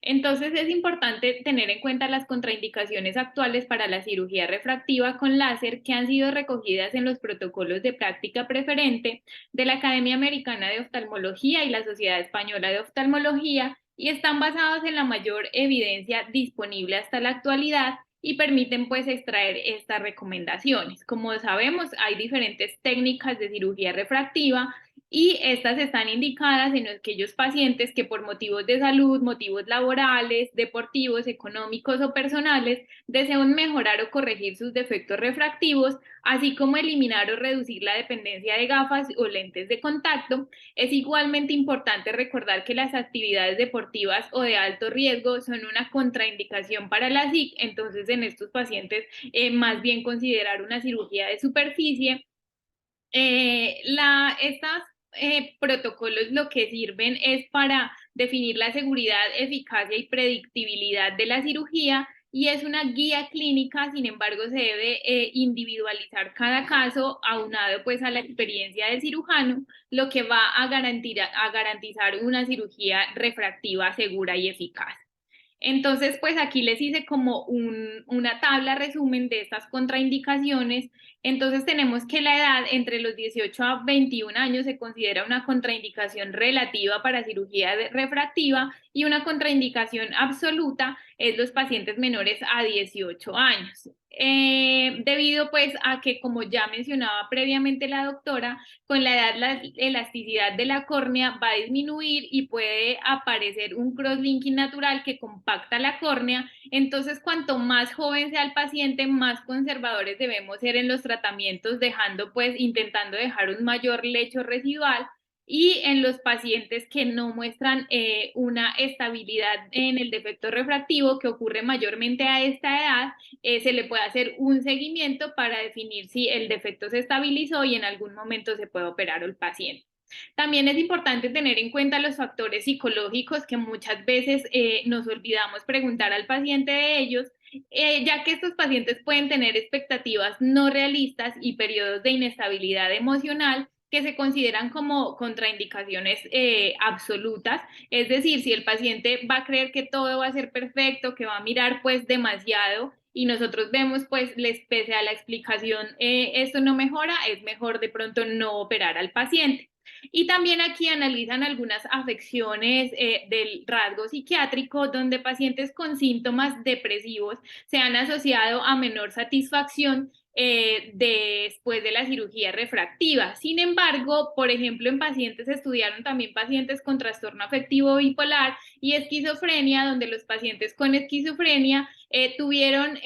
Entonces es importante tener en cuenta las contraindicaciones actuales para la cirugía refractiva con láser que han sido recogidas en los protocolos de práctica preferente de la Academia Americana de Oftalmología y la Sociedad Española de Oftalmología y están basados en la mayor evidencia disponible hasta la actualidad y permiten pues extraer estas recomendaciones. Como sabemos, hay diferentes técnicas de cirugía refractiva y estas están indicadas en aquellos pacientes que por motivos de salud, motivos laborales, deportivos, económicos o personales desean mejorar o corregir sus defectos refractivos, así como eliminar o reducir la dependencia de gafas o lentes de contacto. Es igualmente importante recordar que las actividades deportivas o de alto riesgo son una contraindicación para la SIC, entonces en estos pacientes más bien considerar una cirugía de superficie. Estas protocolos lo que sirven es para definir la seguridad, eficacia y predictibilidad de la cirugía y es una guía clínica, sin embargo se debe individualizar cada caso aunado pues a la experiencia del cirujano, lo que va a garantizar una cirugía refractiva segura y eficaz. Entonces, pues aquí les hice como una tabla resumen de estas contraindicaciones. Entonces tenemos que la edad entre los 18 a 21 años se considera una contraindicación relativa para cirugía refractiva y una contraindicación absoluta es los pacientes menores a 18 años. Debido pues a que, como ya mencionaba previamente la doctora, con la edad la elasticidad de la córnea va a disminuir y puede aparecer un crosslinking natural que compacta la córnea. Entonces, cuanto más joven sea el paciente, más conservadores debemos ser en los tratamientos, intentando dejar un mayor lecho residual. Y en los pacientes que no muestran una estabilidad en el defecto refractivo, que ocurre mayormente a esta edad, se le puede hacer un seguimiento para definir si el defecto se estabilizó y en algún momento se puede operar al paciente. También es importante tener en cuenta los factores psicológicos que muchas veces nos olvidamos preguntar al paciente de ellos, ya que estos pacientes pueden tener expectativas no realistas y periodos de inestabilidad emocional que se consideran como contraindicaciones absolutas, es decir, si el paciente va a creer que todo va a ser perfecto, que va a mirar pues demasiado y nosotros vemos pues pese a la explicación esto no mejora, es mejor de pronto no operar al paciente. Y también aquí analizan algunas afecciones del rasgo psiquiátrico donde pacientes con síntomas depresivos se han asociado a menor satisfacción después de la cirugía refractiva. Sin embargo, por ejemplo, en pacientes estudiaron también pacientes con trastorno afectivo bipolar y esquizofrenia, donde los pacientes con esquizofrenia tuvieron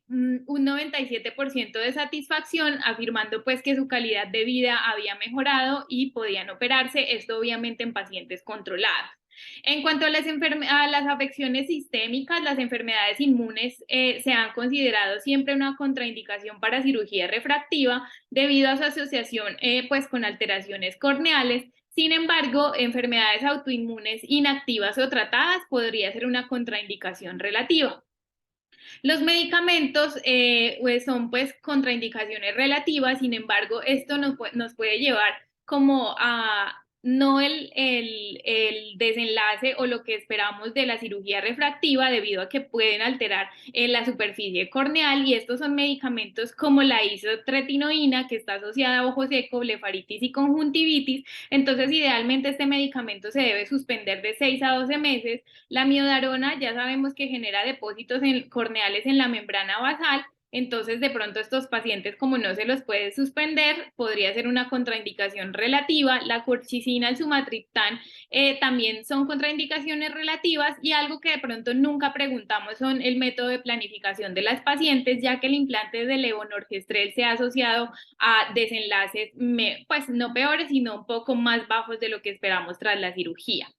un 97% de satisfacción, afirmando pues que su calidad de vida había mejorado y podían operarse, esto obviamente en pacientes controlados. En cuanto a las afecciones sistémicas, las enfermedades inmunes se han considerado siempre una contraindicación para cirugía refractiva debido a su asociación pues con alteraciones corneales. Sin embargo, enfermedades autoinmunes inactivas o tratadas podría ser una contraindicación relativa. Los medicamentos son pues contraindicaciones relativas, sin embargo, esto nos puede llevar como a no el desenlace o lo que esperamos de la cirugía refractiva debido a que pueden alterar la superficie corneal y estos son medicamentos como la isotretinoína que está asociada a ojo seco, blefaritis y conjuntivitis. Entonces idealmente este medicamento se debe suspender de 6 a 12 meses. La miodarona ya sabemos que genera depósitos corneales en la membrana basal, entonces de pronto estos pacientes como no se los puede suspender, podría ser una contraindicación relativa. La colchicina, el sumatriptán también son contraindicaciones relativas y algo que de pronto nunca preguntamos son el método de planificación de las pacientes, ya que el implante de levonorgestrel se ha asociado a desenlaces pues no peores, sino un poco más bajos de lo que esperamos tras la cirugía.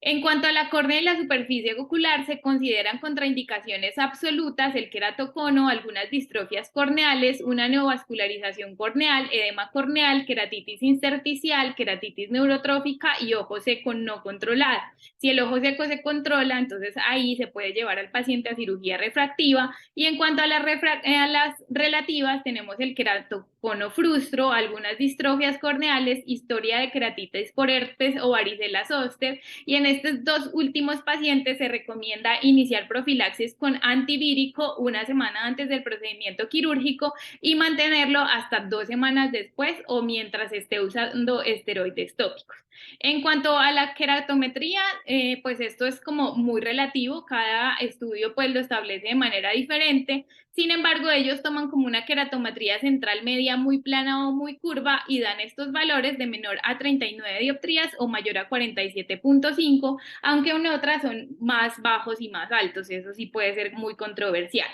En cuanto a la córnea y la superficie ocular, se consideran contraindicaciones absolutas el queratocono, algunas distrofias corneales, una neovascularización corneal, edema corneal, queratitis intersticial, queratitis neurotrófica y ojo seco no controlado. Si el ojo seco se controla, entonces ahí se puede llevar al paciente a cirugía refractiva. Y en cuanto a las relativas, tenemos el queratocono frustro, algunas distrofias corneales, historia de queratitis por herpes o varicela zoster. Y en estos dos últimos pacientes se recomienda iniciar profilaxis con antivírico una semana antes del procedimiento quirúrgico y mantenerlo hasta 2 semanas después o mientras esté usando esteroides tópicos. En cuanto a la queratometría, pues esto es como muy relativo, cada estudio pues lo establece de manera diferente. Sin embargo, ellos toman como una queratometría central media muy plana o muy curva y dan estos valores de menor a 39 dioptrías o mayor a 47.5, aunque en otras son más bajos y más altos, eso sí puede ser muy controversial.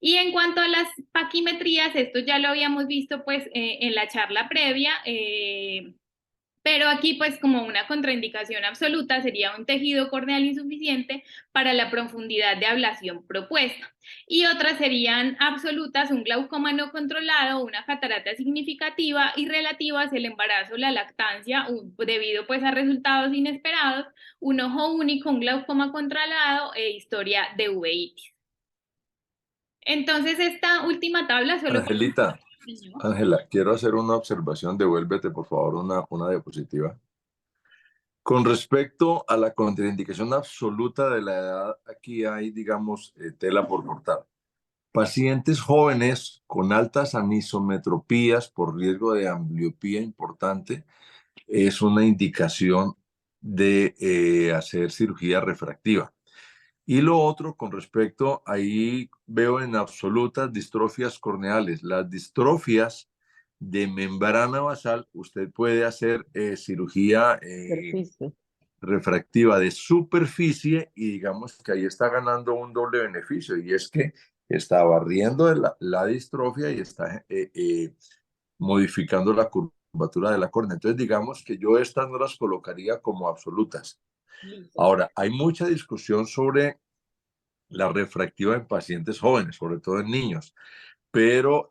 Y en cuanto a las paquimetrías, esto ya lo habíamos visto pues en la charla previa, pero aquí, pues, como una contraindicación absoluta sería un tejido corneal insuficiente para la profundidad de ablación propuesta. Y otras serían absolutas, un glaucoma no controlado, una catarata significativa y relativas el embarazo, la lactancia, debido pues a resultados inesperados, un ojo único, un glaucoma controlado e historia de uveitis. Entonces, esta última tabla solo...
Angelita, Ángela, quiero hacer una observación. Devuélvete, por favor, una diapositiva. Con respecto a la contraindicación absoluta de la edad, aquí hay, digamos, tela por cortar. Pacientes jóvenes con altas anisometropías por riesgo de ambliopía importante es una indicación de hacer cirugía refractiva. Y lo otro, con respecto, ahí veo en absolutas distrofias corneales. Las distrofias de membrana basal, usted puede hacer cirugía
Superficie.
refractiva de superficie y digamos que ahí está ganando un doble beneficio y es que está barriendo la distrofia y está modificando la curvatura de la córnea. Entonces digamos que yo estas no las colocaría como absolutas. Ahora, hay mucha discusión sobre la refractiva en pacientes jóvenes, sobre todo en niños. Pero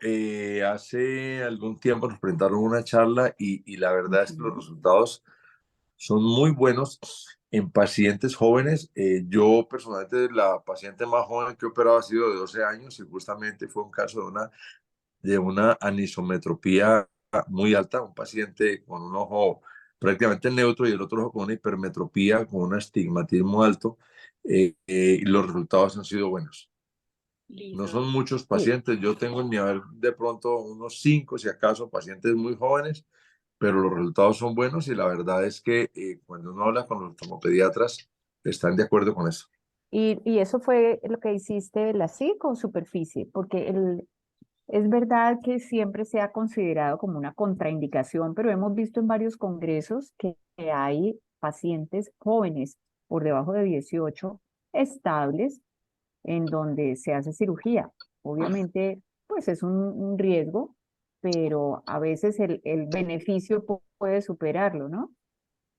hace algún tiempo nos presentaron una charla y la verdad es que los resultados son muy buenos en pacientes jóvenes. Yo personalmente la paciente más joven que he operado ha sido de 12 años y justamente fue un caso de una anisometropía muy alta, un paciente con un ojo prácticamente neutro y el otro ojo con una hipermetropía, con un astigmatismo alto, y los resultados han sido buenos. No
Listo.
son muchos
Sí.
pacientes, yo tengo en mi haber de pronto unos 5, si acaso, pacientes muy jóvenes, pero los resultados son buenos y la verdad es que cuando uno habla con los oftalmopediatras, están de acuerdo con eso.
Y eso fue lo que hiciste, la SIC o superficie, porque es verdad que siempre se ha considerado como una contraindicación, pero hemos visto en varios congresos que hay pacientes jóvenes por debajo de 18 estables en donde se hace cirugía. Obviamente, pues es un riesgo, pero a veces el beneficio puede superarlo, ¿no?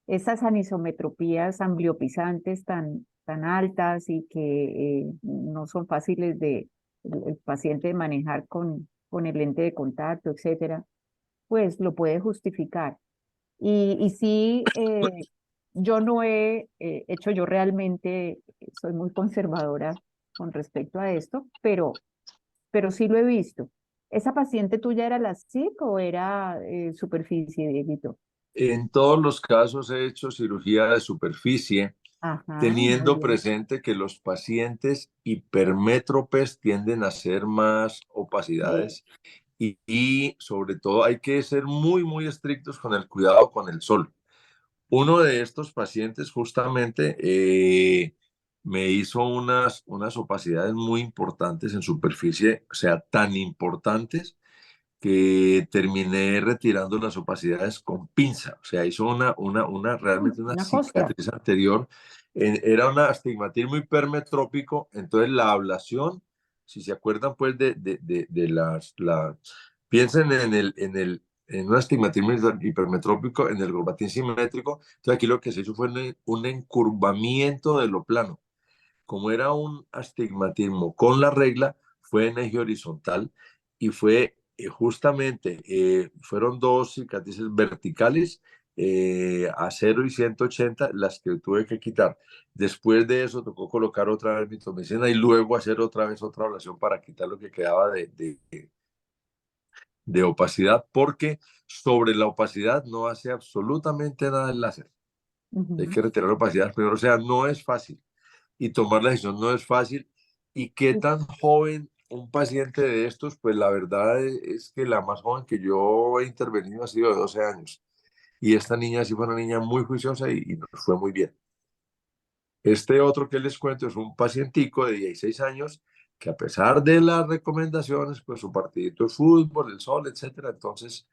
Esas anisometropías ambliopizantes tan altas y que no son fáciles de el paciente manejar con el lente de contacto, etcétera, pues lo puede justificar. Y sí, yo no he hecho, yo realmente soy muy conservadora con respecto a esto, pero sí lo he visto. ¿Esa paciente tuya era la SIC o era superficie, Dieguito?
En todos los casos he hecho cirugía de superficie,
Ajá, muy
teniendo
bien.
presente que los pacientes hipermétropes tienden a hacer más
Sí.
opacidades y sobre todo hay que ser muy, muy estrictos con el cuidado con el sol. Uno de estos pacientes justamente me hizo unas opacidades muy importantes en superficie, o sea, tan importantes que terminé retirando las opacidades con pinza. O sea, hizo realmente una
Una costra.
cicatriz anterior. Era un astigmatismo hipermetrópico, entonces la ablación, si se acuerdan pues de piensen en un astigmatismo hipermetrópico en el corbatín simétrico. Entonces aquí lo que se hizo fue un encurvamiento de lo plano. Como era un astigmatismo con la regla, fue en eje horizontal y fue justamente, fueron dos cicatrices verticales a 0 y 180 las que tuve que quitar. Después de eso tocó colocar otra vez mitomicina y luego hacer otra vez otra ablación para quitar lo que quedaba de opacidad, porque sobre la opacidad no hace absolutamente nada el láser. Hay
Ujú.
que retirar la opacidad primero, o sea, no es fácil y tomar la decisión no es fácil. ¿Y qué tan joven un paciente de estos? Pues la verdad es que la más joven que yo he intervenido ha sido de 12 años. Y esta niña sí fue una niña muy juiciosa y nos fue muy bien. Este otro que les cuento es un pacientico de 16 años que a pesar de las recomendaciones, pues su partidito de fútbol, el sol, etcétera, entonces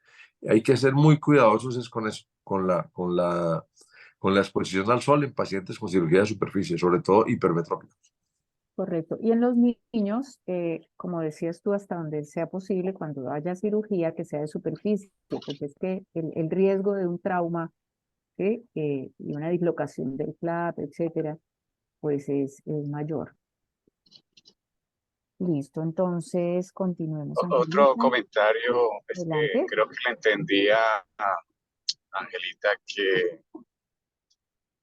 hay que ser muy cuidadosos es con eso, con la exposición al sol en pacientes con cirugía de superficie, sobre todo hipermetrópicos.
Correcto. Y en los niños, como decías tú, hasta donde sea posible, cuando haya cirugía, que sea de superficie, porque es que el riesgo de un trauma, ¿sí? Y una dislocación del flap, etcétera, pues es mayor. Listo, entonces continuemos,
Otro
Angelita.
comentario,
Adelante.
creo que le entendía a Angelita que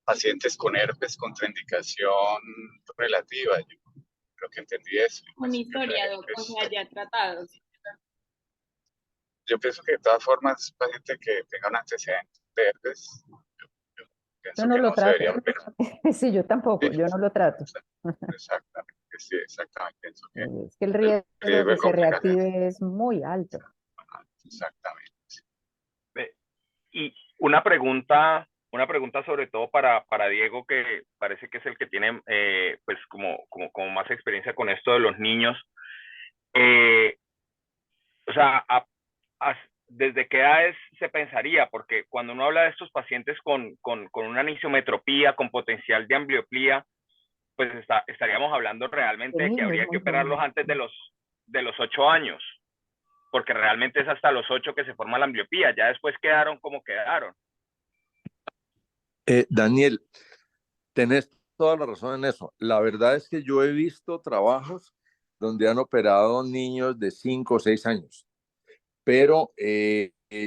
pacientes con herpes contraindicación relativa, yo creo que entendí eso.
Con
Pues, que la
historia, Doc, o
herpes,
sea, ya tratados.
yo pienso que de todas formas, paciente que tenga un antecedente de herpes, yo
Yo
pienso
no
que
lo
no se debería
trato.
volver.
Sí, yo
Sí,
tampoco, yo no lo trato.
exactamente, sí, exactamente. Pienso que
Es que el
el
riesgo de
riesgo de
que se
complicaciones,
reactive es muy alto.
exactamente.
Y una pregunta sobre todo para Diego, que parece que es el que tiene pues como más experiencia con esto de los niños. Eh, o sea, ¿desde qué edades se pensaría? Porque cuando uno habla de estos pacientes con una anisometropía, con potencial de ambliopía, pues estaríamos hablando
De
realmente de que
niños
habría que
muy
operarlos
jóvenes.
antes de los 8 años, porque realmente es hasta los 8 que se forma la ambliopía, ya después quedaron como quedaron.
Daniel, tenés toda la razón en eso. La verdad es que yo he visto trabajos donde han operado niños de 5 o 6 años, pero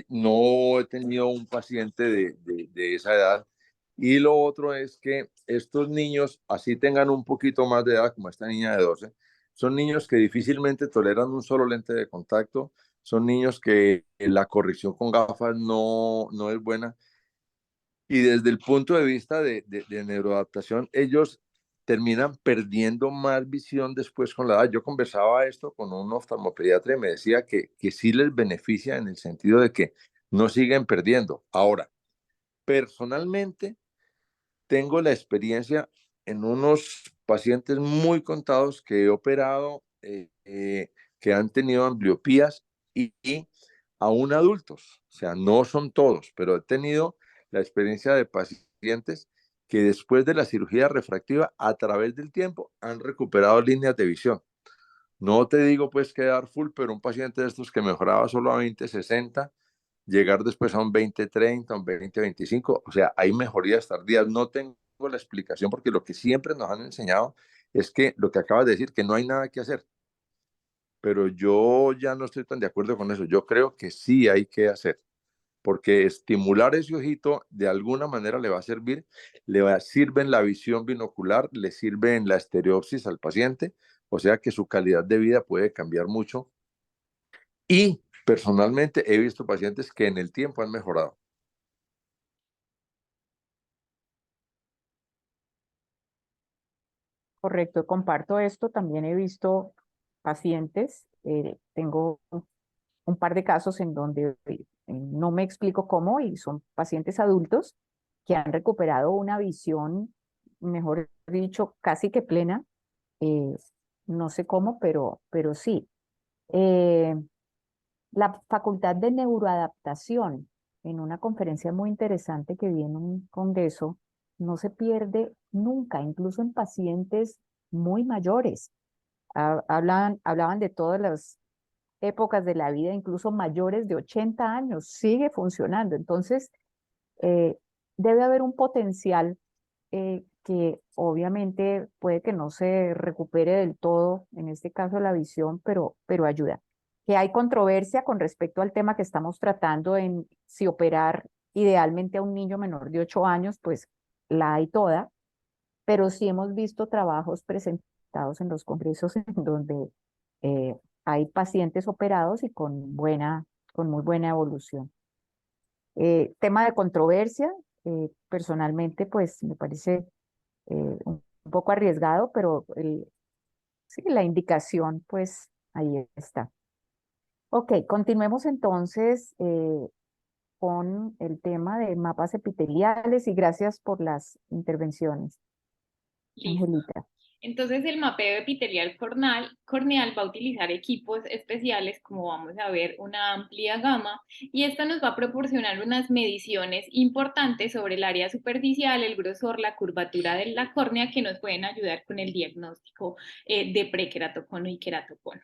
no he tenido un paciente de esa edad. Y lo otro es que estos niños, así tengan un poquito más de edad, como esta niña de 12, son niños que difícilmente toleran un solo lente de contacto, son niños que la corrección con gafas no es buena. Y desde el punto de vista de neuroadaptación, ellos terminan perdiendo más visión después con la edad. Yo conversaba esto con un oftalmopediatra y me decía que sí les beneficia en el sentido de que no siguen perdiendo. Ahora, personalmente, tengo la experiencia en unos pacientes muy contados que he operado, que han tenido ambliopías y aún adultos. O sea, no son todos, pero he tenido la experiencia de pacientes que después de la cirugía refractiva, a través del tiempo, han recuperado líneas de visión. No te digo pues quedar full, pero un paciente de estos que mejoraba solo a 20/60, llegar después a un 20/30, un 20/25, o sea, hay mejorías tardías. No tengo la explicación porque lo que siempre nos han enseñado es que lo que acabas de decir, que no hay nada que hacer, pero yo ya no estoy tan de acuerdo con eso. Yo creo que sí hay que hacer, porque estimular ese ojito de alguna manera le va a servir, sirve en la visión binocular, le sirve en la estereopsis al paciente, o sea que su calidad de vida puede cambiar mucho. Y personalmente he visto pacientes que en el tiempo han mejorado.
Correcto, comparto esto. También he visto pacientes, tengo un par de casos en donde no me explico cómo, y son pacientes adultos que han recuperado una visión, mejor dicho, casi que plena. eh, no sé cómo, pero sí. Eh, la facultad de neuroadaptación, en una conferencia muy interesante que vi en un congreso, no se pierde nunca, incluso en pacientes muy mayores. Hablaban de todas las épocas de la vida, incluso mayores de 80 años, sigue funcionando. Entonces, debe haber un potencial que obviamente puede que no se recupere del todo, en este caso la visión, pero ayuda. Que hay controversia con respecto al tema que estamos tratando en si operar idealmente a un niño menor de 8 años, pues la hay toda, pero sí hemos visto trabajos presentados en los congresos en donde hay pacientes operados y con muy buena evolución. Tema de controversia, personalmente pues me parece un poco arriesgado, pero sí, la indicación pues ahí está. Ok, continuemos entonces con el tema de mapas epiteliales y gracias por las intervenciones,
Listo.
Angelita.
Entonces el mapeo epitelial corneal va a utilizar equipos especiales, como vamos a ver, una amplia gama, y esto nos va a proporcionar unas mediciones importantes sobre el área superficial, el grosor, la curvatura de la córnea, que nos pueden ayudar con el diagnóstico de prequeratocono y queratocono.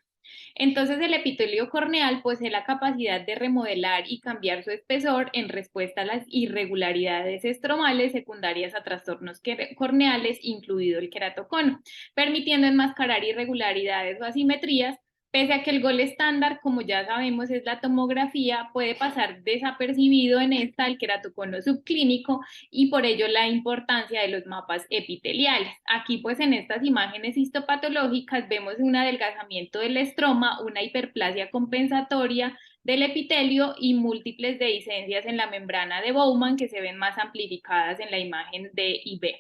Entonces el epitelio corneal posee la capacidad de remodelar y cambiar su espesor en respuesta a las irregularidades estromales secundarias a trastornos corneales, incluido el queratocono, permitiendo enmascarar irregularidades o asimetrías. Pese a que el gol estándar, como ya sabemos, es la tomografía, puede pasar desapercibido en esta el queratocono subclínico y por ello la importancia de los mapas epiteliales. Aquí pues en estas imágenes histopatológicas vemos un adelgazamiento del estroma, una hiperplasia compensatoria del epitelio y múltiples dehiscencias en la membrana de Bowman que se ven más amplificadas en la imagen de IB.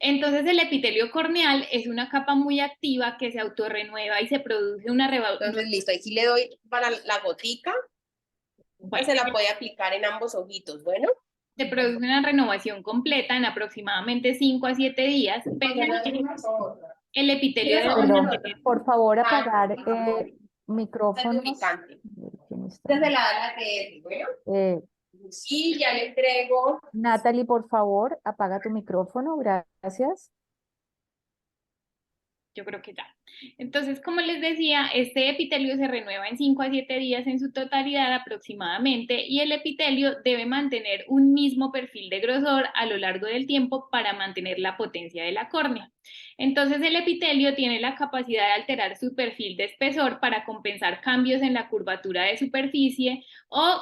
Entonces el epitelio corneal es una capa muy activa que se autorrenueva y se produce una renovación.
Entonces, listo, aquí le doy para la gotica.
Bueno,
se la puede aplicar en ambos ojitos, bueno.
Se produce una renovación completa en aproximadamente 5 a 7 días, pero el epitelio debe mantener.
Por favor, apagar micrófonos.
Desde la de bueno. Sí, ya le entrego.
Natalie, por favor, apaga tu micrófono, gracias.
Yo creo que ya. Entonces, como les decía, este epitelio se renueva en 5 a 7 días en su totalidad aproximadamente y el epitelio debe mantener un mismo perfil de grosor a lo largo del tiempo para mantener la potencia de la córnea. Entonces, el epitelio tiene la capacidad de alterar su perfil de espesor para compensar cambios en la curvatura de superficie o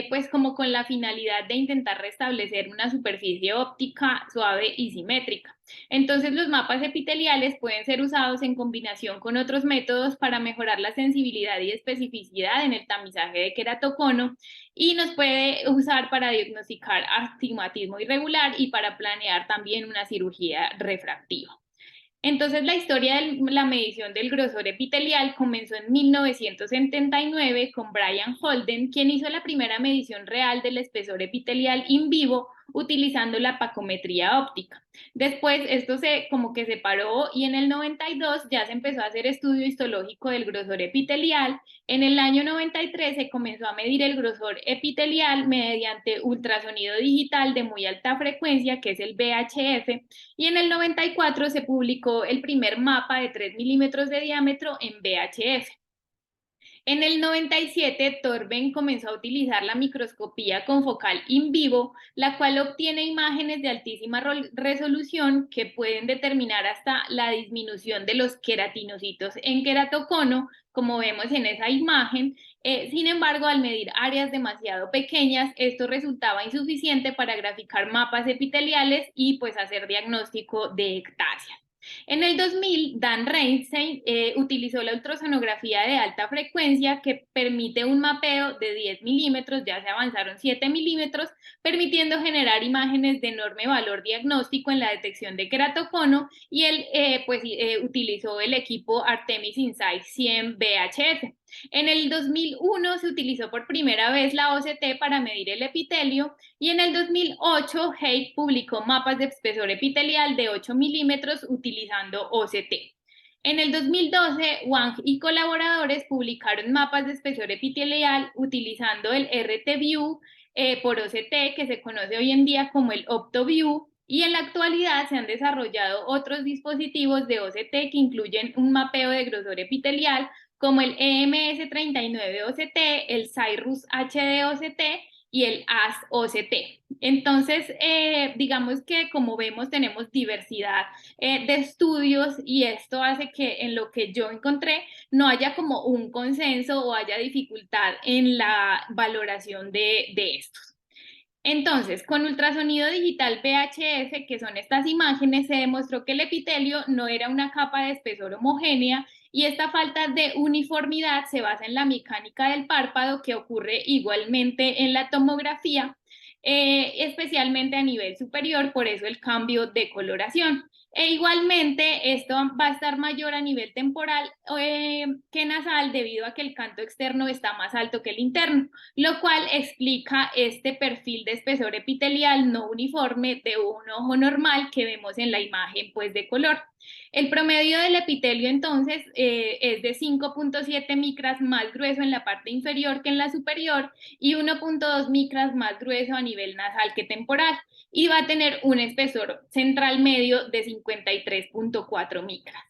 pues como con la finalidad de intentar restablecer una superficie óptica suave y simétrica. Entonces los mapas epiteliales pueden ser usados en combinación con otros métodos para mejorar la sensibilidad y especificidad en el tamizaje de queratocono y nos puede usar para diagnosticar astigmatismo irregular y para planear también una cirugía refractiva. Entonces, la historia de la medición del grosor epitelial comenzó en 1979 con Brian Holden, quien hizo la primera medición real del espesor epitelial in vivo utilizando la pacometría óptica. Después esto como que se paró y en el 92 ya se empezó a hacer estudio histológico del grosor epitelial. En el año 93 se comenzó a medir el grosor epitelial mediante ultrasonido digital de muy alta frecuencia, que es el VHF, y en el 94 se publicó el primer mapa de 3 milímetros de diámetro en VHF. En el 97, Torben comenzó a utilizar la microscopía confocal in vivo, la cual obtiene imágenes de altísima resolución que pueden determinar hasta la disminución de los queratinocitos en queratocono, como vemos en esa imagen. Sin embargo, al medir áreas demasiado pequeñas, esto resultaba insuficiente para graficar mapas epiteliales y pues hacer diagnóstico de ectasias. En el 2000, Dan Reinstein utilizó la ultrasonografía de alta frecuencia que permite un mapeo de 10 milímetros, ya se avanzaron 7 milímetros, permitiendo generar imágenes de enorme valor diagnóstico en la detección de queratocono y él utilizó el equipo Artemis Insight 100 VHF. En el 2001 se utilizó por primera vez la OCT para medir el epitelio y en el 2008 Haidt publicó mapas de espesor epitelial de 8 milímetros utilizando OCT. En el 2012, Wang y colaboradores publicaron mapas de espesor epitelial utilizando el RTView por OCT, que se conoce hoy en día como el OptoView, y en la actualidad se han desarrollado otros dispositivos de OCT que incluyen un mapeo de grosor epitelial como el EMS39-OCT, el Cyrus-HD-OCT y el AS-OCT. Entonces, digamos que como vemos tenemos diversidad de estudios y esto hace que en lo que yo encontré no haya como un consenso o haya dificultad en la valoración de estos. Entonces, con ultrasonido digital VHF, que son estas imágenes, se demostró que el epitelio no era una capa de espesor homogénea y esta falta de uniformidad se basa en la mecánica del párpado que ocurre igualmente en la tomografía, especialmente a nivel superior, por eso el cambio de coloración. E igualmente esto va a estar mayor a nivel temporal que nasal debido a que el canto externo está más alto que el interno, lo cual explica este perfil de espesor epitelial no uniforme de un ojo normal que vemos en la imagen pues de color. El promedio del epitelio entonces es de 5.7 micras más grueso en la parte inferior que en la superior y 1.2 micras más grueso a nivel nasal que temporal y va a tener un espesor central medio de 53.4 micras.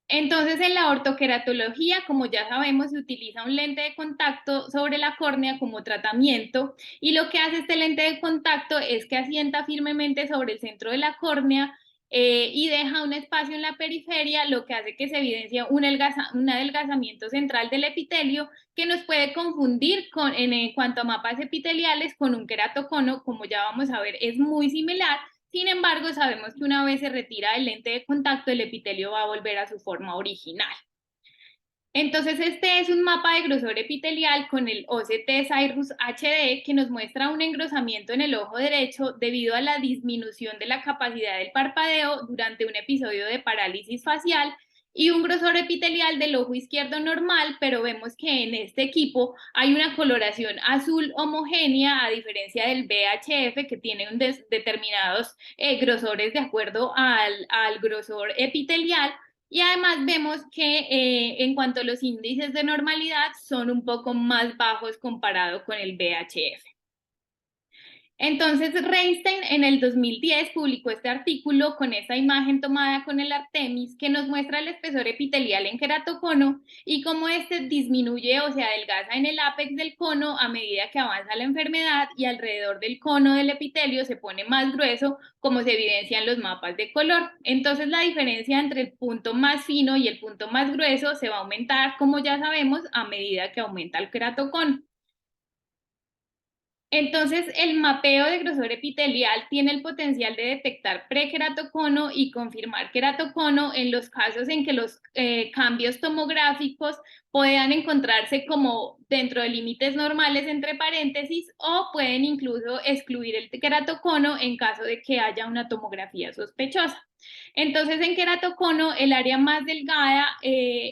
Entonces, en la ortoqueratología, como ya sabemos, se utiliza un lente de contacto sobre la córnea como tratamiento y lo que hace este lente de contacto es que asienta firmemente sobre el centro de la córnea y deja un espacio en la periferia, lo que hace que se evidencie un adelgazamiento central del epitelio que nos puede confundir en cuanto a mapas epiteliales con un queratocono, como ya vamos a ver, es muy similar. Sin embargo, sabemos que una vez se retira el lente de contacto, el epitelio va a volver a su forma original. Entonces, este es un mapa de grosor epitelial con el OCT Cyrus HD que nos muestra un engrosamiento en el ojo derecho debido a la disminución de la capacidad del parpadeo durante un episodio de parálisis facial y un grosor epitelial del ojo izquierdo normal, pero vemos que en este equipo hay una coloración azul homogénea a diferencia del VHF que tiene determinados grosores de acuerdo al grosor epitelial. Y además vemos que en cuanto a los índices de normalidad son un poco más bajos comparado con el VHF. Entonces Reinstein en el 2010 publicó este artículo con esta imagen tomada con el Artemis que nos muestra el espesor epitelial en queratocono y cómo este disminuye o se adelgaza en el ápex del cono a medida que avanza la enfermedad y alrededor del cono del epitelio se pone más grueso como se evidencia en los mapas de color. Entonces la diferencia entre el punto más fino y el punto más grueso se va a aumentar, como ya sabemos, a medida que aumenta el queratocono. Entonces, el mapeo de grosor epitelial tiene el potencial de detectar prequeratocono y confirmar queratocono en los casos en que los cambios tomográficos puedan encontrarse como dentro de límites normales entre paréntesis o pueden incluso excluir el queratocono en caso de que haya una tomografía sospechosa. Entonces, en queratocono, el área más delgada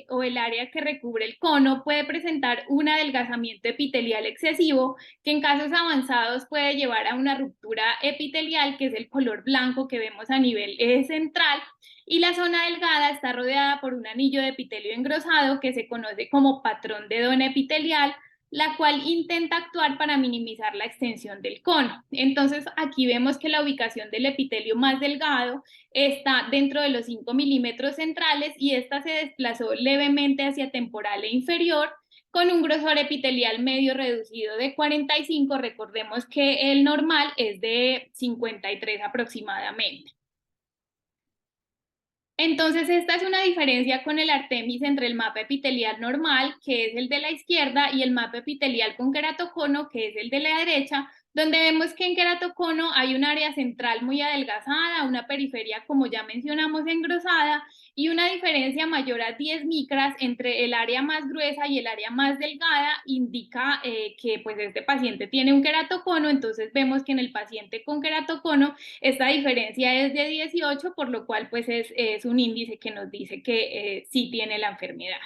o el área que recubre el cono puede presentar un adelgazamiento epitelial excesivo que en casos avanzados puede llevar a una ruptura epitelial, que es el color blanco que vemos a nivel central, y la zona delgada está rodeada por un anillo de epitelio engrosado que se conoce como patrón de dona epitelial, la cual intenta actuar para minimizar la extensión del cono. Entonces aquí vemos que la ubicación del epitelio más delgado está dentro de los 5 milímetros centrales y esta se desplazó levemente hacia temporal e inferior con un grosor epitelial medio reducido de 45, recordemos que el normal es de 53 aproximadamente. Entonces, esta es una diferencia con el Artemis entre el mapa epitelial normal, que es el de la izquierda, y el mapa epitelial con queratocono, que es el de la derecha, donde vemos que en queratocono hay un área central muy adelgazada, una periferia, como ya mencionamos, engrosada, y una diferencia mayor a 10 micras entre el área más gruesa y el área más delgada indica que pues este paciente tiene un queratocono. Entonces vemos que en el paciente con queratocono esta diferencia es de 18, por lo cual pues es un índice que nos dice que sí tiene la enfermedad.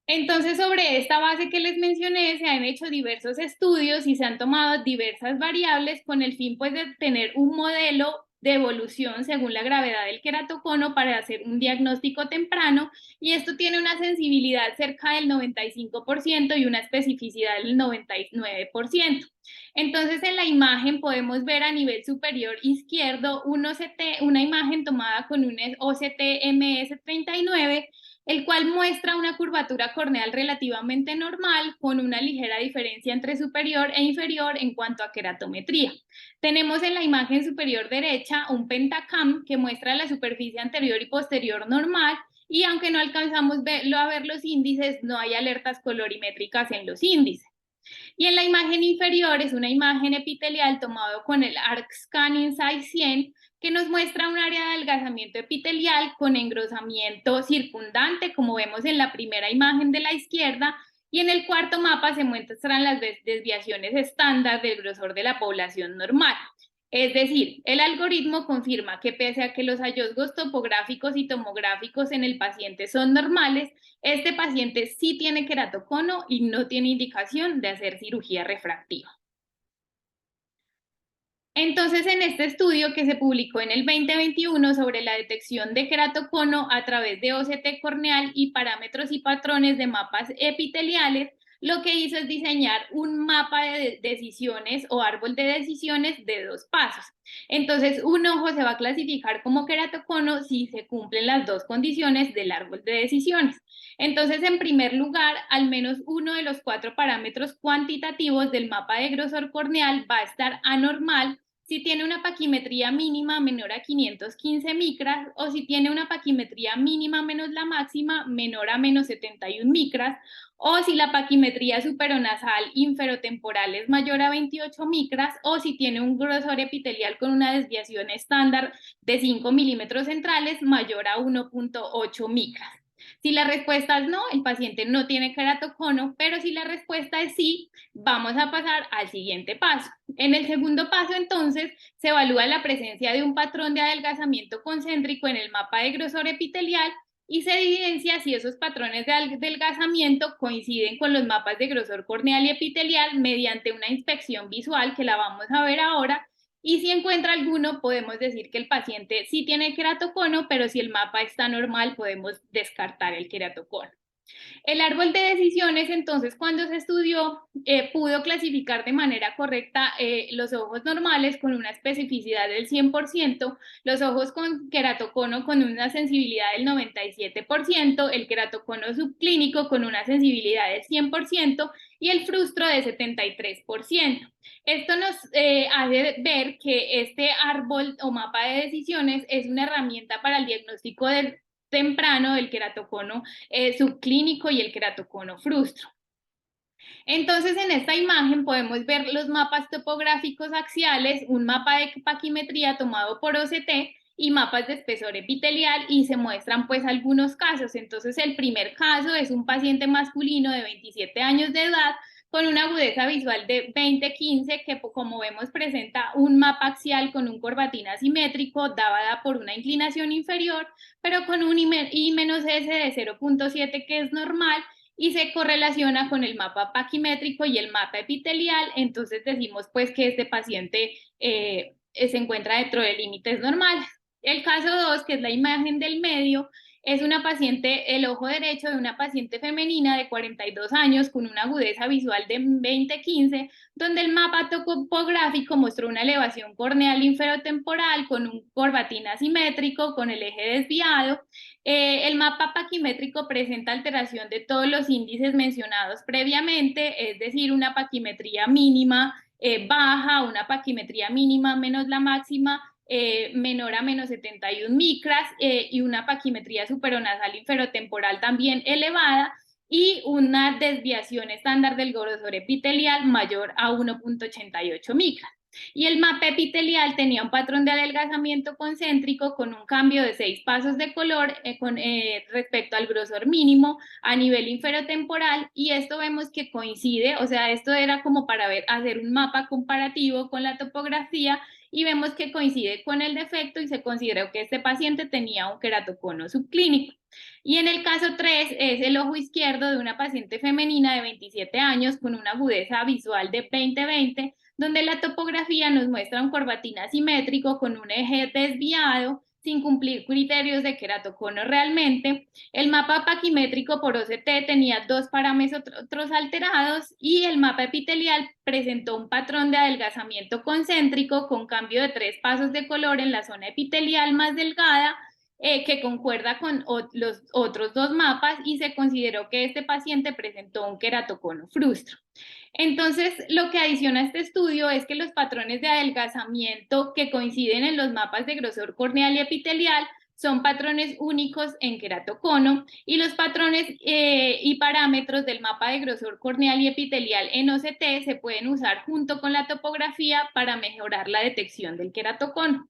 Entonces, sobre esta base que les mencioné, se han hecho diversos estudios y se han tomado diversas variables con el fin pues de tener un modelo de evolución según la gravedad del queratocono para hacer un diagnóstico temprano, y esto tiene una sensibilidad cerca del 95% y una especificidad del 99%. Entonces en la imagen podemos ver a nivel superior izquierdo una imagen tomada con un OCT MS39 el cual muestra una curvatura corneal relativamente normal con una ligera diferencia entre superior e inferior en cuanto a queratometría. Tenemos en la imagen superior derecha un pentacam que muestra la superficie anterior y posterior normal, y aunque no alcanzamos a ver los índices, no hay alertas colorimétricas en los índices. Y en la imagen inferior es una imagen epitelial tomado con el ARC-Scan Insight 100, que nos muestra un área de adelgazamiento epitelial con engrosamiento circundante, como vemos en la primera imagen de la izquierda, y en el cuarto mapa se muestran las desviaciones estándar del grosor de la población normal. Es decir, el algoritmo confirma que pese a que los hallazgos topográficos y tomográficos en el paciente son normales, este paciente sí tiene queratocono y no tiene indicación de hacer cirugía refractiva. Entonces, en este estudio que se publicó en el 2021 sobre la detección de queratocono a través de OCT corneal y parámetros y patrones de mapas epiteliales, lo que hizo es diseñar un mapa de decisiones o árbol de decisiones de 2 pasos. Entonces, un ojo se va a clasificar como queratocono si se cumplen las 2 condiciones del árbol de decisiones. Entonces, en primer lugar, al menos uno de los 4 parámetros cuantitativos del mapa de grosor corneal va a estar anormal si tiene una paquimetría mínima menor a 515 micras o si tiene una paquimetría mínima menos la máxima menor a menos 71 micras, o si la paquimetría superonasal inferotemporal es mayor a 28 micras, o si tiene un grosor epitelial con una desviación estándar de 5 milímetros centrales mayor a 1.8 micras. Si la respuesta es no, el paciente no tiene queratocono, pero si la respuesta es sí, vamos a pasar al siguiente paso. En el segundo paso, entonces, se evalúa la presencia de un patrón de adelgazamiento concéntrico en el mapa de grosor epitelial y se evidencia si esos patrones de adelgazamiento coinciden con los mapas de grosor corneal y epitelial mediante una inspección visual que la vamos a ver ahora. Y si encuentra alguno, podemos decir que el paciente sí tiene queratocono, pero si el mapa está normal, podemos descartar el queratocono. El árbol de decisiones, entonces, cuando se estudió, pudo clasificar de manera correcta los ojos normales con una especificidad del 100%, los ojos con queratocono con una sensibilidad del 97%, el queratocono subclínico con una sensibilidad del 100% y el frustro de 73%. Esto nos hace ver que este árbol o mapa de decisiones es una herramienta para el diagnóstico temprano del queratocono subclínico y el queratocono frustro. Entonces, en esta imagen podemos ver los mapas topográficos axiales, un mapa de paquimetría tomado por OCT y mapas de espesor epitelial, y se muestran pues algunos casos. Entonces, el primer caso es un paciente masculino de 27 años de edad con una agudeza visual de 20/15 que, como vemos, presenta un mapa axial con un corbatín asimétrico dada por una inclinación inferior, pero con un I-S de 0.7 que es normal, y se correlaciona con el mapa paquimétrico y el mapa epitelial. Entonces decimos pues que este paciente se encuentra dentro de límites normales. El caso 2, que es la imagen del medio, es una paciente, el ojo derecho de una paciente femenina de 42 años con una agudeza visual de 20/15, donde el mapa topográfico mostró una elevación corneal inferotemporal con un corbatín asimétrico con el eje desviado. El mapa paquimétrico presenta alteración de todos los índices mencionados previamente, es decir, una paquimetría mínima baja, una paquimetría mínima menos la máxima menor a menos 71 micras y una paquimetría superonasal inferotemporal también elevada y una desviación estándar del grosor epitelial mayor a 1.88 micras. Y el mapa epitelial tenía un patrón de adelgazamiento concéntrico con un cambio de 6 pasos de color respecto al grosor mínimo a nivel inferotemporal, y esto vemos que coincide, o sea, esto era como para hacer un mapa comparativo con la topografía, y vemos que coincide con el defecto y se consideró que este paciente tenía un queratocono subclínico. Y en el caso 3 es el ojo izquierdo de una paciente femenina de 27 años con una agudeza visual de 20/20, donde la topografía nos muestra un corbatín asimétrico con un eje desviado sin cumplir criterios de queratocono realmente. El mapa paquimétrico por OCT tenía 2 parámetros alterados y el mapa epitelial presentó un patrón de adelgazamiento concéntrico con cambio de 3 pasos de color en la zona epitelial más delgada que concuerda con los otros 2 mapas y se consideró que este paciente presentó un queratocono frustro. Entonces, lo que adiciona este estudio es que los patrones de adelgazamiento que coinciden en los mapas de grosor corneal y epitelial son patrones únicos en queratocono y los patrones y parámetros del mapa de grosor corneal y epitelial en OCT se pueden usar junto con la topografía para mejorar la detección del queratocono.